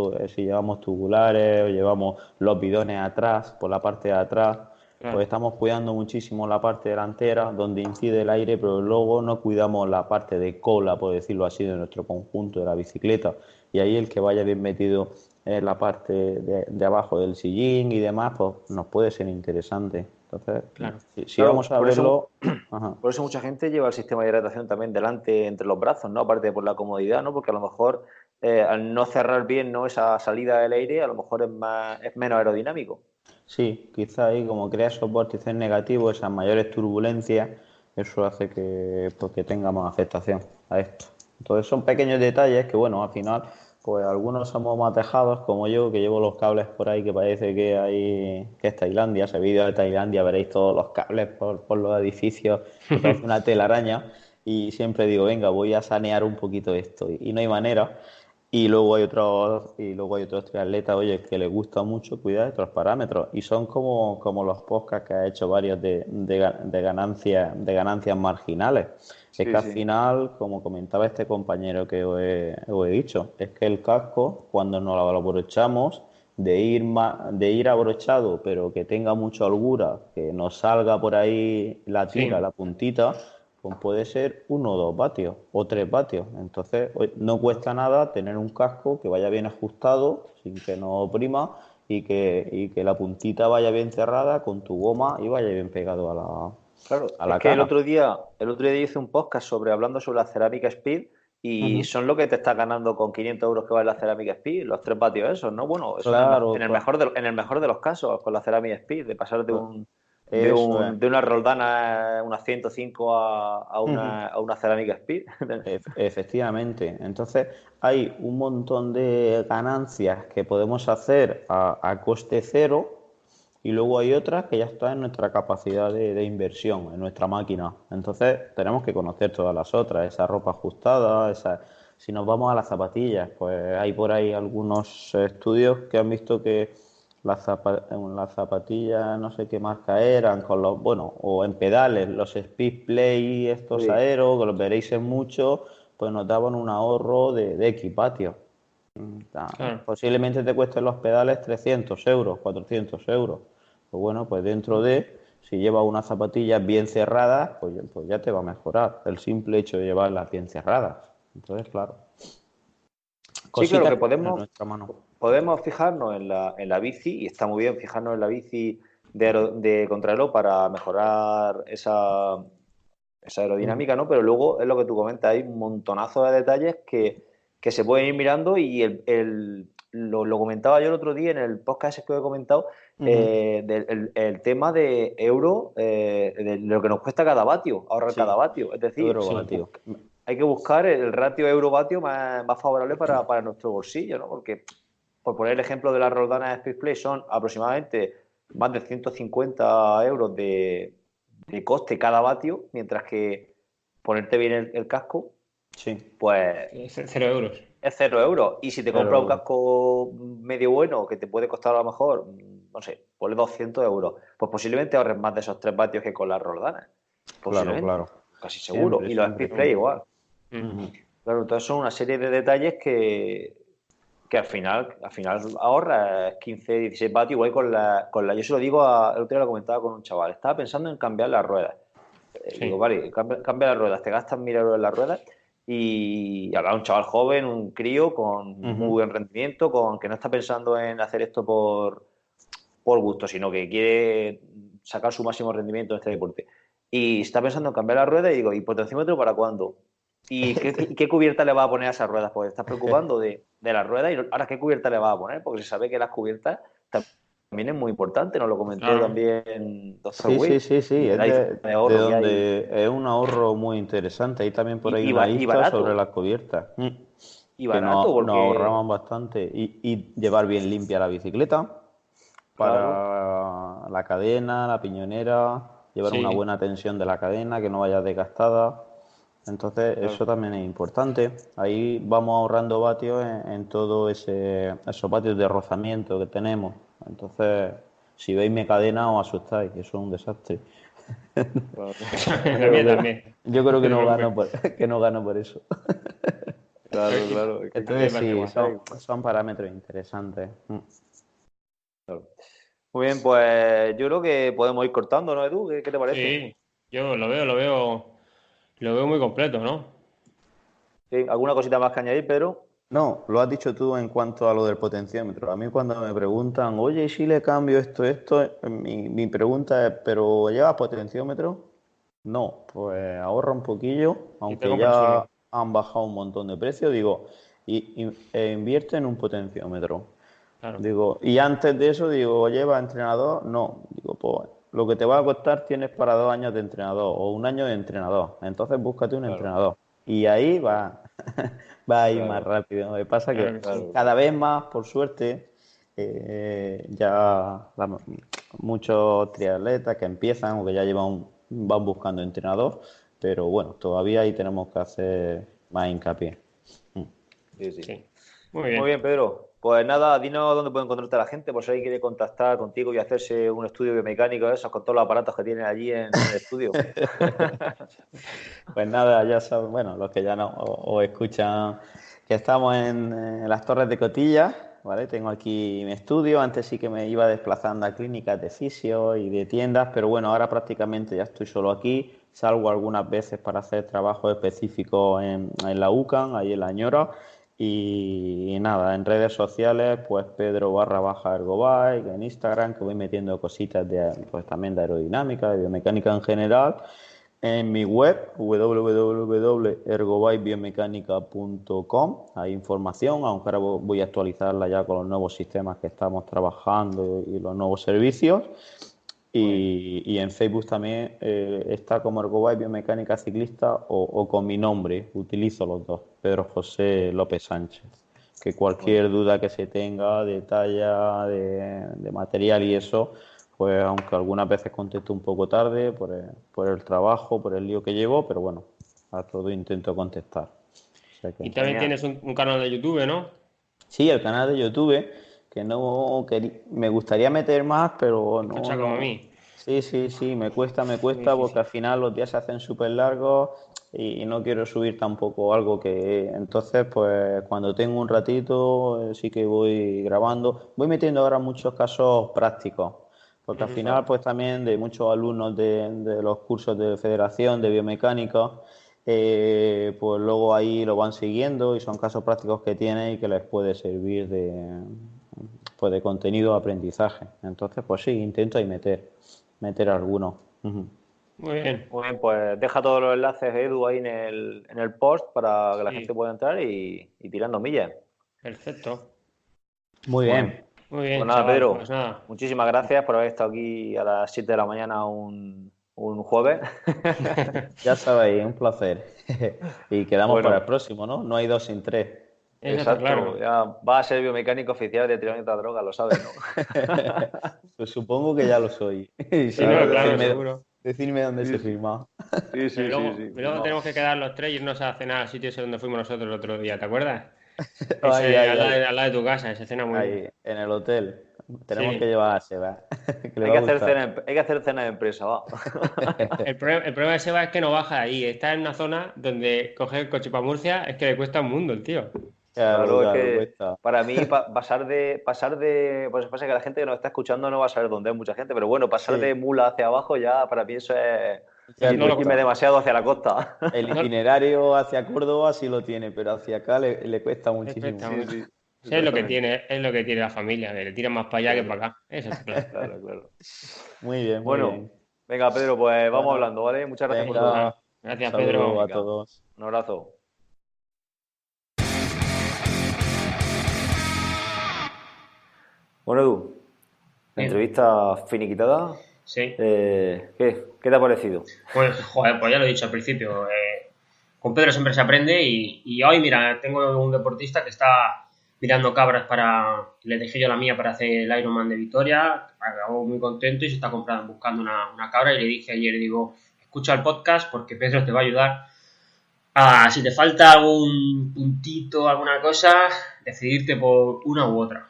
tubulares o llevamos los bidones atrás, por la parte de atrás, pues Claro. estamos cuidando muchísimo la parte delantera, donde incide el aire, pero luego no cuidamos la parte de cola, por decirlo así, de nuestro conjunto de la bicicleta. Y ahí el que vaya bien metido en la parte de abajo del sillín y demás, pues nos puede ser interesante. Entonces, Claro. si Claro, vamos a verlo, ajá. por eso mucha gente lleva el sistema de hidratación también delante entre los brazos, ¿no? Aparte de por la comodidad, ¿no? Porque a lo mejor al no cerrar bien, ¿no? Esa salida del aire, a lo mejor es menos aerodinámico. Sí, quizá ahí como crea esos vórtices negativos, esas mayores turbulencias, eso hace pues, que tengamos afectación a esto. Entonces son pequeños detalles que, bueno, al final, pues algunos somos más dejados, como yo, que llevo los cables por ahí, que parece que es Tailandia. Ese vídeo de Tailandia veréis todos los cables por los edificios, que parece una telaraña. y siempre digo, venga, voy a sanear un poquito esto y no hay manera. Y luego hay otros triatletas, oye, que les gusta mucho cuidar de otros parámetros y son como los podcasts que ha hecho varios de ganancias marginales. Es Sí, que al sí. final, como comentaba este compañero que os he dicho, es que el casco, cuando nos lo aprovechamos de ir abrochado, pero que tenga mucha holgura, que nos salga por ahí la tira, Sí, la puntita, pues puede ser 1 o 2 vatios o 3 vatios. Entonces, no cuesta nada tener un casco que vaya bien ajustado, sin que nos oprima y que la puntita vaya bien cerrada con tu goma y vaya bien pegado a la, Claro, a es la que el cara. otro día, el otro día hice un podcast hablando sobre la cerámica Speed y Ujú. son lo que te estás ganando con 500 euros que vale la cerámica Speed, los 3 vatios esos, ¿no? Bueno, eso Claro, en el mejor en el mejor de los casos con la cerámica Speed, de pasar de eso es. de una Roldana, una 105 Ujú. a una cerámica Speed. Efectivamente. Entonces, hay un montón de ganancias que podemos hacer a coste cero y luego hay otras que ya están en nuestra capacidad de inversión, en nuestra máquina. Entonces, tenemos que conocer todas las otras, esa ropa ajustada, si nos vamos a las zapatillas, pues hay por ahí algunos estudios que han visto que las zapatillas, no sé qué marca eran, bueno, o en pedales, los Speed Play, estos Sí. aeros, que los veréis en muchos, pues nos daban un ahorro de equipatio. claro. Posiblemente te cuesten los pedales 300 euros, 400 euros. Pues bueno, pues dentro si llevas unas zapatillas bien cerradas, pues ya te va a mejorar el simple hecho de llevarlas bien cerradas. Entonces, claro, Sí, claro, cositas que que tienen en nuestra mano. podemos fijarnos en la bici, y está muy bien fijarnos en la bici de contrarreloj para mejorar esa Ujú. aerodinámica, ¿no? Pero luego es lo que tú comentas, hay un montonazo de detalles que se pueden ir mirando y lo comentaba yo el otro día en el podcast ese que he comentado, Ujú. el tema de euro, de lo que nos cuesta cada vatio, ahorrar cada Sí, vatio. Es decir, Sí, eurovatio. hay que buscar el ratio euro-vatio más favorable para nuestro bolsillo, ¿no? Porque, por poner el ejemplo de las Roldanas de Speedplay, son aproximadamente más de 150 euros de coste cada vatio, mientras que ponerte bien el casco, Sí, pues 0 euros. es 0 euros. Y si te cero compras un euros. casco medio bueno, que te puede costar a lo mejor, no sé, ponle 200 euros, pues posiblemente ahorres más de esos 3 vatios que con las Roldanas. Claro, Posiblemente, claro. casi seguro. Siempre, Y los siempre, Speedplay siempre. igual. Mm. Ujú. Claro, entonces son una serie de detalles que al final ahorras 15, 16 vatios, igual yo se lo digo, el otro día lo comentaba con un chaval, estaba pensando en cambiar las ruedas. Digo, Sí. vale, cambia las ruedas, te gastas 1.000 euros en las ruedas y habrá un chaval joven, un crío con muy Ujú. buen rendimiento, que no está pensando en hacer esto por gusto, sino que quiere sacar su máximo rendimiento en este deporte. Y está pensando en cambiar la rueda y digo, ¿y potenciómetro para cuándo? ¿Y qué cubierta le va a poner a esas ruedas? Pues estás preocupando de las ruedas y ahora qué cubierta le va a poner, porque se sabe que las cubiertas también es muy importante, nos lo comentó Claro. también Doctor Sí, sí, Will, sí, sí, de es la de, de de ahorro que hay donde es un ahorro muy interesante. Hay también por ahí y, una y lista sobre barato, las cubiertas, y que barato, nos porque, ahorraban bastante y llevar bien limpia la bicicleta claro, para la cadena, la piñonera, llevar una Sí, buena tensión de la cadena, que no vaya desgastada. Entonces, claro. eso también es importante. Ahí vamos ahorrando vatios en todo esos vatios de rozamiento que tenemos. Entonces, si veis mi cadena, os asustáis, eso es un desastre. Claro, Yo la creo mía que, también. yo No creo que te no preocupes. gano que no gano por eso. claro, Y claro, es que a mí me Entonces, pasa sí, igual. son parámetros interesantes. claro. Muy bien, pues yo creo que podemos ir cortando, ¿no, Edu? ¿Qué te parece? Sí, yo lo veo muy completo, ¿no? ¿Sí? ¿Alguna cosita más que añadir, Pedro? No, lo has dicho tú en cuanto a lo del potenciómetro. A mí cuando me preguntan, oye, ¿y si le cambio esto? Mi pregunta es, ¿pero llevas potenciómetro? No, pues ahorra un poquillo, Y te aunque compras ya uno. han bajado un montón de precios, digo, e invierte en un potenciómetro. Claro, Digo, y antes de eso, digo, ¿lleva entrenador? No. Digo, pues lo que te va a costar tienes para 2 años de entrenador o un año de entrenador. Entonces búscate un Claro, entrenador. Y ahí va a ir más claro, rápido. Lo que pasa es claro que que sí. claro, cada claro. vez más, por suerte, ya muchos triatletas que empiezan o que ya van buscando entrenador, pero bueno, todavía ahí tenemos que hacer más hincapié. Sí. Sí. Muy bien. Muy bien, Pedro. Pues nada, dinos dónde puede encontrarte la gente, por si alguien quiere contactar contigo y hacerse un estudio biomecánico, esos, con todos los aparatos que tienen allí en el estudio. Pues nada, ya saben, bueno, los que ya no o escuchan, que estamos en las Torres de Cotillas, ¿vale? Tengo aquí mi estudio, antes sí que me iba desplazando a clínicas de fisio y de tiendas, pero bueno, ahora prácticamente ya estoy solo aquí, salgo algunas veces para hacer trabajos específicos en la UCAN, ahí en La Ñora, y nada, en redes sociales, pues Pedro_Ergobike, en Instagram, que voy metiendo cositas de, pues también de aerodinámica, de biomecánica en general. En mi web, www.ergobikebiomecánica.com, hay información, aunque ahora voy a actualizarla ya con los nuevos sistemas que estamos trabajando y los nuevos servicios. Y en Facebook también está como Ergobike Biomecánica Ciclista o con mi nombre, utilizo los dos, Pedro José López Sánchez. Que cualquier duda que se tenga de talla, de material y eso, pues aunque algunas veces contesto un poco tarde por el trabajo, por el lío que llevo, pero bueno, a todo intento contestar. O sea que... Y también tienes un canal de YouTube, ¿no? Sí, el canal de YouTube, que no me gustaría meter más, pero no, Pasa como a mí. Sí, me cuesta Sí. porque al final los días se hacen súper largos y no quiero subir tampoco algo que... Entonces, pues cuando tengo un ratito, sí que voy grabando. Voy metiendo ahora muchos casos prácticos, porque al final, pues también de muchos alumnos de los cursos de Federación de Biomecánica, pues luego ahí lo van siguiendo y son casos prácticos que tienen y que les puede servir pues de contenido de aprendizaje. Entonces, pues sí, intento ahí meter algunos. Muy bien. Muy bien, pues deja todos los enlaces, Edu, ahí en el post para que la Sí. gente pueda entrar y tirando millas. Perfecto. Muy Muy bien. bien. Muy bien, Pues nada, chaval. Pedro, Pues nada. muchísimas gracias por haber estado aquí a las 7 de la mañana un jueves. Ya sabéis, un placer. Y quedamos para el Bueno, próximo, ¿no? No hay dos sin tres. Eso está exacto, claro. ya va a ser biomecánico oficial de Tirándote a Droga, lo sabes, ¿no? Pues supongo que ya lo soy. Y si Sí, no, no, claro, Claro, seguro. decidme dónde sí, se sí, firma. sí, Pero sí, sí, luego, sí, pero luego firmado. tenemos que quedar los tres y irnos a cenar al sitio ese donde fuimos nosotros el otro día, ¿te acuerdas? Ay, Ese, ay, ay. al lado de tu casa, ese cena muy bien. Ahí, en el hotel. Tenemos que Sí. llevar a Seba, que le Hay va que a hacer gustar. cena, hay que hacer cena de empresa, va. El problema de Seba es que no baja de ahí. Está en una zona donde coger el coche para Murcia es que le cuesta un mundo el tío. Claro, es Claro, que cuesta. para mí pues pasa que la gente que nos está escuchando no va a saber dónde hay mucha gente, pero bueno, pasar Sí, de Mula hacia abajo ya para mí eso es ya No lo, irme cuesta. demasiado hacia la costa. El no, itinerario hacia Córdoba sí lo tiene, pero hacia acá le cuesta le muchísimo. cuesta Sí, mucho. sí, Sí, exactamente. es lo que tiene la familia, que le tiran más para allá que Claro, para acá. Eso está claro. claro, claro. Muy bien, muy Bueno, bien. venga, Pedro, pues vamos Bueno, hablando, ¿vale? Muchas gracias por venga, todo. Venga, un gracias, saludo Pedro. a Venga, todos. un abrazo. Bueno, Edu, la Bien. entrevista finiquitada. Sí. ¿Qué te ha parecido? Pues, joder, pues ya lo he dicho al principio. Con Pedro siempre se aprende y hoy, mira, tengo un deportista que está mirando cabras le dejé yo la mía para hacer el Ironman de Vitoria, acabó muy contento y se está buscando una cabra y le dije ayer, digo, escucha el podcast porque Pedro te va a ayudar a, si te falta algún puntito, alguna cosa, decidirte por una u otra.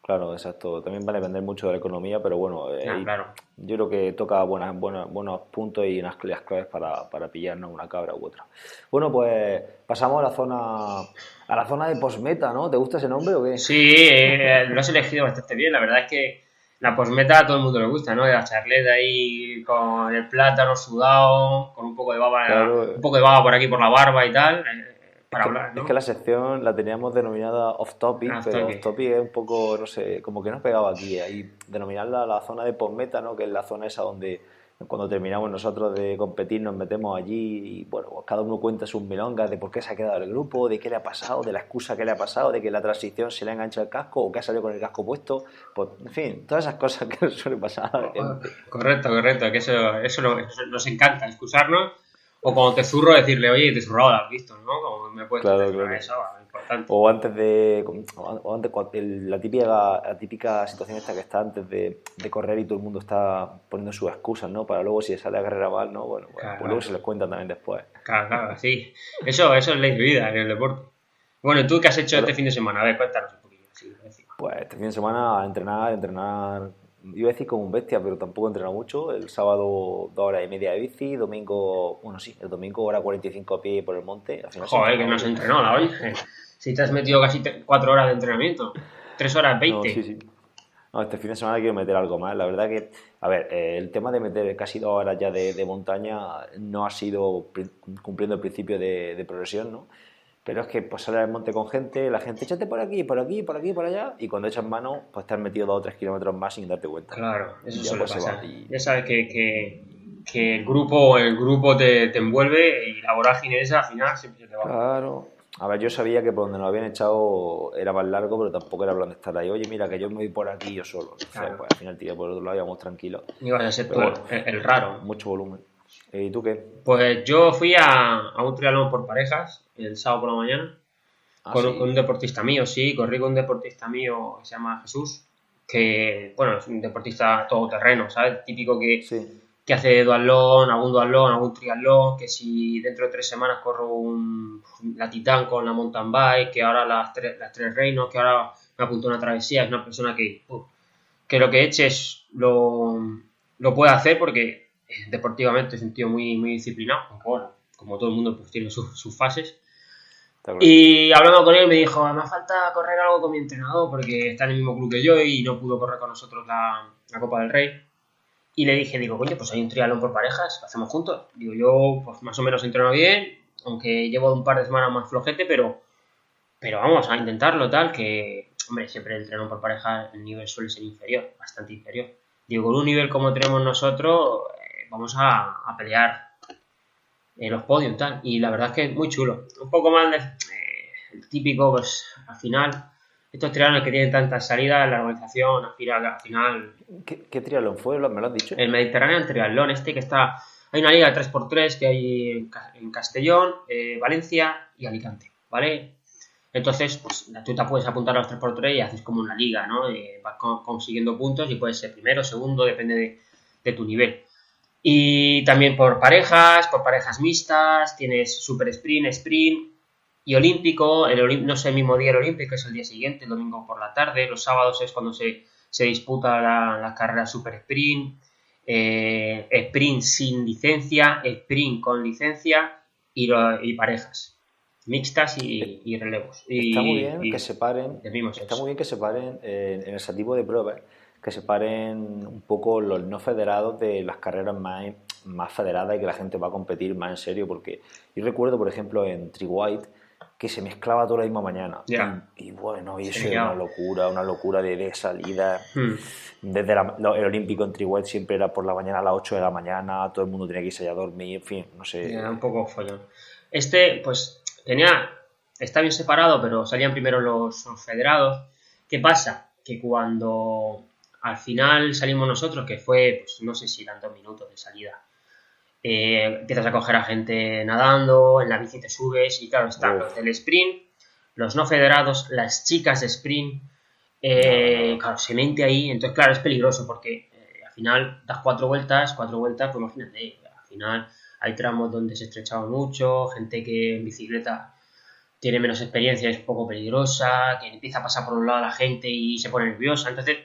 Claro, exacto. También va a depender mucho de la economía, pero bueno, Claro. yo creo que toca buenos puntos y unas claves para pillarnos una cabra u otra. Bueno, pues pasamos a la zona de postmeta, ¿no? ¿Te gusta ese nombre o qué? Sí, lo has elegido bastante bien. La verdad es que la posmeta a todo el mundo le gusta, ¿no? La charleta ahí con el plátano sudado, con Claro, un poco de baba por aquí por la barba y tal, para hablar, es que ¿no? la sección la teníamos denominada off topic, Hasta pero off aquí. topic es un poco, no sé, como que nos pegaba aquí. Ahí denominarla la zona de postmeta, ¿no? Que es la zona esa donde cuando terminamos nosotros de competir nos metemos allí y bueno, pues cada uno cuenta sus milongas de por qué se ha quedado el grupo, de qué le ha pasado, de la excusa que le ha pasado, de que en la transición se le ha enganchado el casco o que ha salido con el casco puesto, pues en fin, todas esas cosas que suele pasar a la gente. Correcto, que eso nos encanta, excusarnos O cuando te zurro, decirle, oye, te he zurrado, lo has visto, ¿no? Como me puedes Claro, decir claro. eso, es importante. O antes la típica situación esta que está antes de correr y todo el mundo está poniendo sus excusas, ¿no? Para luego si sale la carrera mal, ¿no? Bueno, pues Claro. luego se les cuentan también después. Claro, sí. Eso es ley de vida en el deporte. Bueno, ¿y tú qué has hecho este fin de semana? A ver, cuéntanos un poquillo. Sí, Pues este fin de semana a entrenar, iba a decir como un bestia, pero tampoco he entrenado mucho. El sábado 2 horas y media de bici, domingo, bueno sí, el domingo hora 45 a pie por el monte. Al final Joder, que no has entrenado la hoy. Si te has metido casi 4 horas de entrenamiento. 3 horas 20. No, sí. No, este fin de semana quiero meter algo más. La verdad que, a ver, el tema de meter casi 2 horas ya de montaña no ha sido cumpliendo el principio de progresión, ¿no? Pero es que pues sales al monte con gente, la gente, échate por aquí, por aquí, por aquí, por allá, y cuando echas mano, pues te has metido 2 o 3 kilómetros más sin darte cuenta. Claro, eso Ya, suele pues, se pasar. va, y- Ya sabes que el grupo te envuelve y la vorágine esa al final siempre se te va. Claro. A ver, yo sabía que por donde nos habían echado era más largo, pero tampoco era plan de estar ahí. Oye, mira, que yo me voy por aquí yo solo. Entonces, Claro. pues al final tiré por el otro lado, íbamos tranquilos. Y vas a ser tú Pero el raro. mucho volumen. ¿Y tú qué? Pues yo fui a un triatlón por parejas el sábado por la mañana. Ah, Con sí. un deportista mío, sí, corrí con un deportista mío que se llama Jesús, que, bueno, es un deportista todoterreno, ¿sabes? Típico Sí. que hace algún triatlón, que si dentro de 3 semanas corro la Titán con la mountain bike, que ahora las tres reinos, que ahora me apuntó a una travesía, es una persona que lo que eches lo puede hacer porque deportivamente es un tío muy, muy disciplinado, aunque bueno, como todo el mundo pues tiene sus fases. Está claro. Y hablando con él me dijo, me falta correr algo con mi entrenador porque está en el mismo club que yo y no pudo correr con nosotros la Copa del Rey. Y le dije, coño, pues hay un triatlón por parejas, lo hacemos juntos. Digo, yo pues más o menos entreno bien, aunque llevo un par de semanas más flojete, pero vamos a intentarlo, tal, que, hombre, siempre el triatlón por parejas el nivel suele ser inferior, bastante inferior. Digo, con un nivel como tenemos nosotros, vamos a pelear los podios, tal. Y la verdad es que es muy chulo. Un poco más el típico, pues al final, estos triatlones que tienen tantas salidas, la organización al final ¿Qué triatlón fue? ¿Me lo has dicho? el Mediterráneo Triatlón que está... Hay una liga de 3x3 que hay en Castellón, Valencia y Alicante, ¿vale? Entonces, pues tú te puedes apuntar a los 3x3 y haces como una liga, ¿no? Vas consiguiendo puntos y puedes ser primero, segundo, depende de tu nivel. Y también por parejas mixtas, tienes super sprint y olímpico. No es el mismo día el olímpico, es el día siguiente, el domingo por la tarde. Los sábados es cuando se disputa la carrera super sprint, sprint sin licencia, sprint con licencia y parejas mixtas y relevos. Está muy bien que separen, del mismo está sexo. muy bien que separen en ese tipo de pruebas, que separen un poco los no federados de las carreras más federadas y que la gente va a competir más en serio, porque yo recuerdo, por ejemplo, en Tri-White que se mezclaba toda la misma mañana. Ya. Y bueno, y eso Sí, era ya. una locura de salida. Hmm. Desde el olímpico en Tri-White siempre era por la mañana a las 8 de la mañana, todo el mundo tenía que irse a dormir, en fin, no sé. Era un poco follón. Pues está bien separado, pero salían primero los federados. ¿Qué pasa? Que cuando al final salimos nosotros, que fue, pues no sé si eran 2 minutos de salida, empiezas a coger a gente nadando, en la bici te subes y claro, están los del sprint, los no federados, las chicas de sprint, claro, se mete ahí, entonces claro, es peligroso porque al final das 4 vueltas, pues imagínate, al final hay tramos donde se estrechaba mucho, gente que en bicicleta tiene menos experiencia, es un poco peligrosa, que empieza a pasar por un lado a la gente y se pone nerviosa, entonces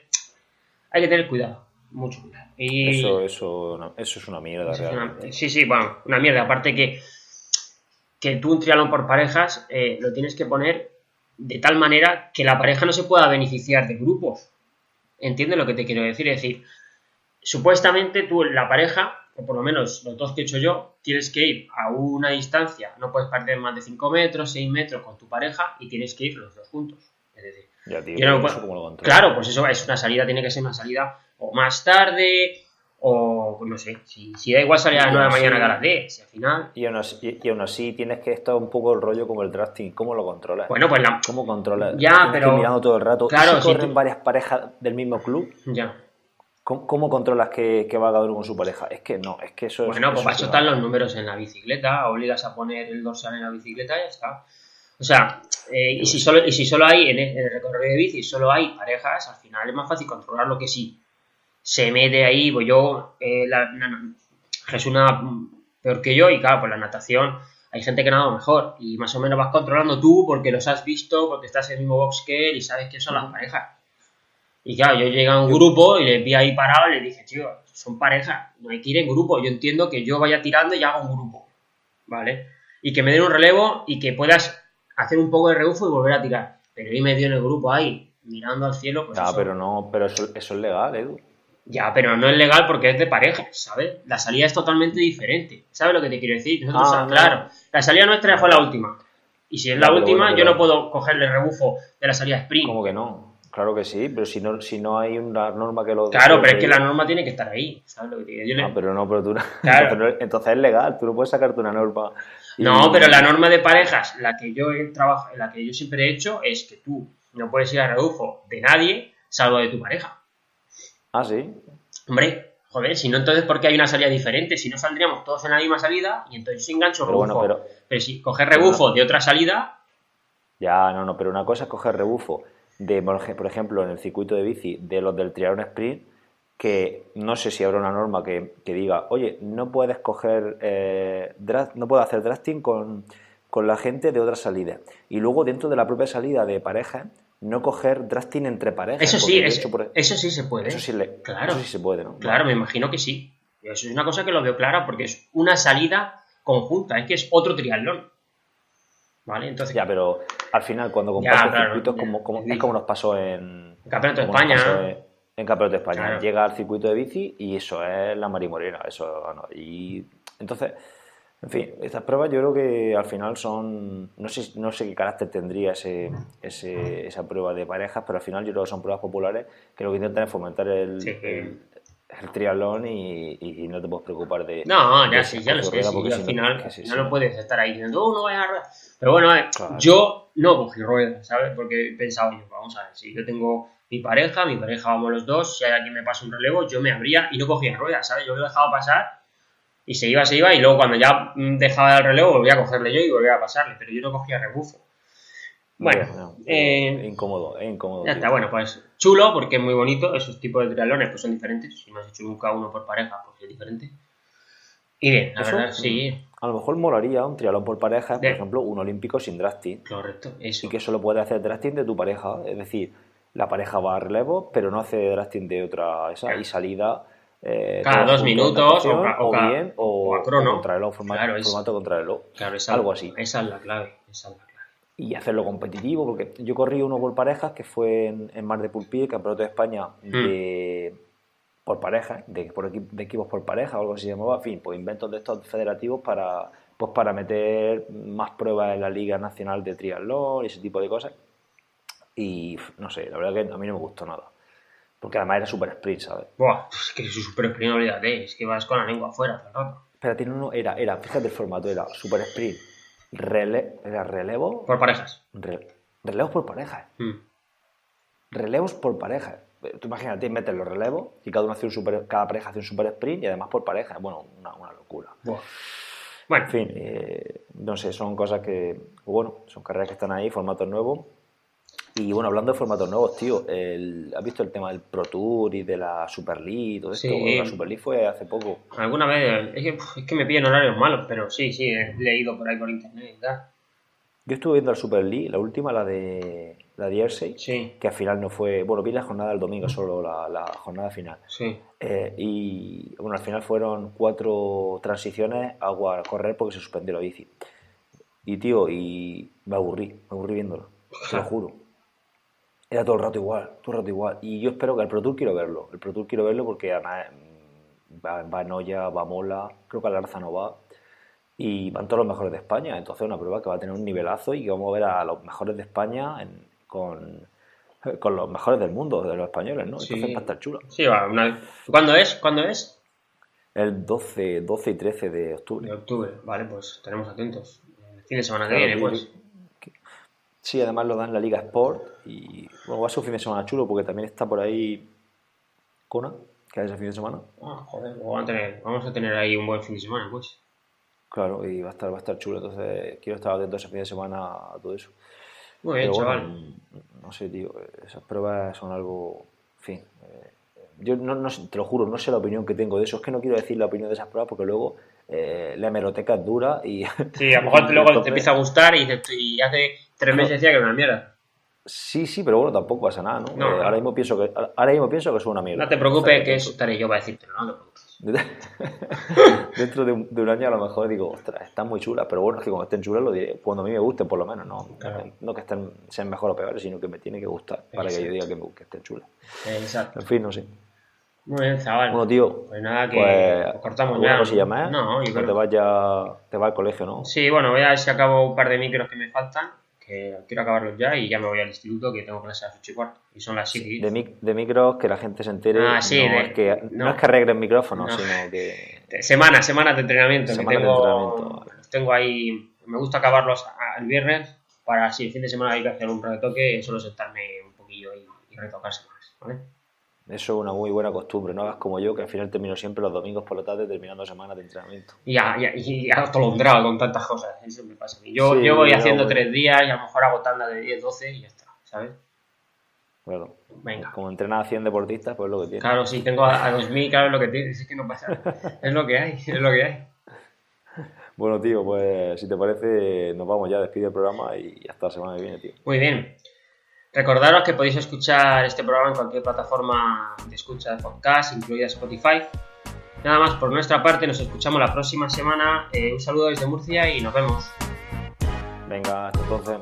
hay que tener cuidado, mucho cuidado. Y Eso es una mierda, realmente. sí, bueno, una mierda, aparte que tú un triatlón por parejas lo tienes que poner de tal manera que la pareja no se pueda beneficiar de grupos. ¿Entiendes lo que te quiero decir? Es decir, supuestamente tú, la pareja, o por lo menos los 2 que he hecho yo, tienes que ir a una distancia, no puedes perder más de 5 metros, 6 metros con tu pareja y tienes que ir los 2 juntos. Es decir, Ya, tío, yo no eso cómo lo controlas. claro, pues eso es una salida, tiene que ser una salida o más tarde o no sé, si da igual salir a las 9 de la mañana que a las 10, si al final... Y aún así tienes que estar un poco el rollo como el drafting. ¿Cómo lo controlas? Bueno, pues ¿Cómo controlas? Ya, Tienes que pero... ir mirando todo el rato. Claro, ¿Y si si corren tú- varias parejas del mismo club? Ya. ¿Cómo controlas que va cada uno con su pareja? Es que no, es que eso es... Bueno, pues eso para es eso una- están los números en la bicicleta, obligas a poner el dorsal en la bicicleta y ya está. O sea, y Yo si qué sé. solo hay en el recorrido de bici, solo hay parejas, al final es más fácil controlarlo que si se mete ahí, pues yo, Jesús nada peor que yo, y claro, pues la natación hay gente que nada mejor, y más o menos vas controlando tú porque los has visto, porque estás en el mismo box que él y sabes que son las parejas. Y claro, yo llegué a un grupo y les vi ahí parado y les dije, tío, son parejas, no hay que ir en grupo. Yo entiendo que yo vaya tirando y haga un grupo, ¿vale? Y que me den un relevo y que puedas hacer un poco de rebufo y volver a tirar. Pero ir medio en el grupo ahí, mirando al cielo, pues Ya, eso... pero no, pero eso es legal, Edu. Ya, pero no es legal porque es de pareja, ¿sabes? La salida es totalmente diferente. ¿Sabes lo que te quiero decir? Nosotros, Ah, no. claro, la salida nuestra ya fue la última. Y si es la Ya, pero última, bueno, yo pero- no puedo cogerle rebufo de la salida sprint. ¿Cómo que no? Claro que sí, pero si no hay una norma que lo... Claro, que pero es lo que la diga. norma tiene que estar ahí. ¿Sabes lo que te digo? Pero tú no... Claro. entonces es legal, tú no puedes sacarte una norma y... No, pero la norma de parejas, la que yo he trabajado, la que yo siempre he hecho, es que tú no puedes ir a rebufo de nadie, salvo de tu pareja. Ah, sí. Hombre, joder, si no, entonces ¿por qué hay una salida diferente? Si no saldríamos todos en la misma salida y entonces yo engancho Pero rebufo. bueno, pero si coger rebufo de otra salida, Ya, no, pero una cosa es coger rebufo de, por ejemplo, en el circuito de bici de los del triatlón sprint, que no sé si habrá una norma que diga, oye, no puedes coger, no puedes hacer drafting con la gente de otra salida. Y luego dentro de la propia salida de pareja, no coger drafting entre parejas. eso porque sí, de hecho, eso sí se puede. Claro. Eso sí se puede, ¿no? Claro, me imagino que sí. Eso es una cosa que lo veo clara porque es una salida conjunta, es que es otro triatlón. ¿Vale? Entonces, Ya, pero al final cuando compartes claro, circuitos ya. es como nos pasó en El Campeonato de como nos España. pasó en Campeonato de España. Claro. Llega al circuito de bici y eso es la marimorena, eso no. Y entonces, en fin, estas pruebas yo creo que al final son, no sé qué carácter tendría esa prueba de parejas, pero al final yo creo que son pruebas populares que lo que intentan es fomentar el triatlón y no te puedes preocupar de... No, ya de sí, si ya lo coges sé, rueda, sí, porque al si no- final que si no no- puedes estar ahí diciendo, no vayas a ruedas. Pero bueno, Claro. yo no cogí ruedas, ¿sabes? Porque he pensado yo, vamos a ver, si yo tengo mi pareja vamos los dos, si hay alguien me pasa un relevo, yo me abría y no cogía ruedas, ¿sabes? Yo lo dejaba pasar y se iba, y luego cuando ya dejaba el relevo volvía a cogerle yo y volvía a pasarle, pero yo no cogía rebufo. Bueno, No, es incómodo, ya tío. está, bueno, pues chulo porque es muy bonito, esos tipos de triatlones pues son diferentes, si no has hecho nunca uno por pareja, pues es diferente. Y bien, la Eso, verdad, sí, a lo mejor molaría un triatlón por parejas, por De- ejemplo, un olímpico sin drafting. correcto, eso. Y que solo puede hacer drafting de tu pareja. Es decir, la pareja va a relevo, pero no hace drafting de otra esa, y salida Cada todos 2 juntos en minutos natación, bien, o a o crono. contrarreloj, Claro, formato contrarreloj. Claro, Algo así. Esa es la clave, esa es la clave. Y hacerlo competitivo, porque yo corrí uno por parejas que fue en Mar de Pulpí, el Campeonato de España por parejas, de equipos por pareja o algo así se llamaba. En fin, pues inventos de estos federativos para meter más pruebas en la Liga Nacional de Triatlón y ese tipo de cosas. Y no sé, la verdad que a mí no me gustó nada. Porque además era super sprint, ¿sabes? Buah, es que es súper sprint, olvídate, es que vas con la lengua afuera todo el rato. Espérate, no, fíjate el formato, era super sprint, era relevo, Por parejas. relevos por parejas. Relevos por parejas. Tú imagínate, metes los relevos y cada pareja hace un super sprint y además por pareja. Bueno, una locura. Buah. Bueno, En fin, no sé, son cosas que, bueno, son carreras que están ahí, formatos nuevos. Y bueno, hablando de formatos nuevos, tío, ¿has visto el tema del Pro Tour y de la Super League y todo esto? Sí. La Super League fue hace poco. alguna vez, es que me pillan horarios malos, pero sí, he leído por ahí por internet y tal. Yo estuve viendo la Super League, la última, la de Jersey, Sí. que al final no fue... Bueno, vi la jornada del domingo, solo la jornada final. Sí. Y bueno, al final fueron 4 transiciones a correr porque se suspendió la bici. Y tío, me aburrí viéndolo, te lo juro. Era todo el rato igual. Y yo espero que el Pro Tour quiero verlo. El Pro Tour quiero verlo porque además va Noya, va Mola, creo que Alarza no va. Y van todos los mejores de España. Entonces una prueba que va a tener un nivelazo y que vamos a ver a los mejores de España con los mejores del mundo, de los españoles, ¿no? Sí. Entonces va a estar chulo. Sí, va, ¿Cuándo es? El 12 y 13 de octubre. De octubre, vale, pues estaremos atentos. El fin de semana que Claro, viene, pues. Sí, además lo dan en la Liga Sport y bueno, va a ser un fin de semana chulo porque también está por ahí Kona. ¿Qué hay ese fin de semana? Joder, vamos a tener ahí un buen fin de semana, pues. Claro, y va a estar chulo, entonces quiero estar atento ese fin de semana a todo eso. Muy bien, Pero bueno, chaval. no sé, tío, esas pruebas son algo, en fin, yo no sé, te lo juro, no sé la opinión que tengo de eso, es que no quiero decir la opinión de esas pruebas porque luego la hemeroteca es dura y... Sí, a lo mejor luego te empieza a gustar y hace 3 meses decía que era una mierda. Sí, pero bueno, tampoco pasa nada, ¿no? No. Ahora mismo pienso que es una mierda. No te preocupes, que eso estaré yo para decírtelo, no te preocupes. Dentro de un año a lo mejor digo, ostras, están muy chulas, pero bueno, es que cuando estén chulas lo diré, cuando a mí me gusten por lo menos, no, Claro. No que sean mejor o peores, sino que me tiene que gustar para que yo diga que estén chulas. Exacto. En fin, no sé. Muy bien, chaval. Bueno, tío, Pues nada, que pues, cortamos ¿alguna ya. cosilla más? No, yo ¿O creo. te va al colegio, no? Sí, bueno, voy a ver si acabo un par de micros que me faltan, que quiero acabarlos ya y ya me voy al instituto, que tengo clase a las 8:15 y son las 7:10. De micros, que la gente se entere, Sí, no es que arreglen micrófonos, No. sino que... Semanas de entrenamiento. Semanas de entrenamiento. Los tengo ahí. Me gusta acabarlos el viernes para si el fin de semana hay que hacer un retoque, solo sentarme un poquillo y retocarse más, ¿vale? Eso es una muy buena costumbre, no hagas como yo, que al final termino siempre los domingos por la tarde terminando semanas de entrenamiento. Y atolondrado con tantas cosas, eso me pasa a mí. Yo Sí, voy no, haciendo pues. 3 días y a lo mejor hago tanda de 10, 12 y ya está, ¿sabes? Claro. Venga. Como entrenas a 100 deportistas, pues es lo que tiene. Claro, si tengo a 2000, claro, es lo que tienes, es que no pasa nada. Es lo que hay, es lo que hay. Bueno, tío, pues si te parece, nos vamos ya, despide el programa y hasta la semana que viene, tío. Muy bien. Recordaros que podéis escuchar este programa en cualquier plataforma de escucha de podcast, incluida Spotify. Nada más por nuestra parte, nos escuchamos la próxima semana. Un saludo desde Murcia y nos vemos. Venga, hasta entonces.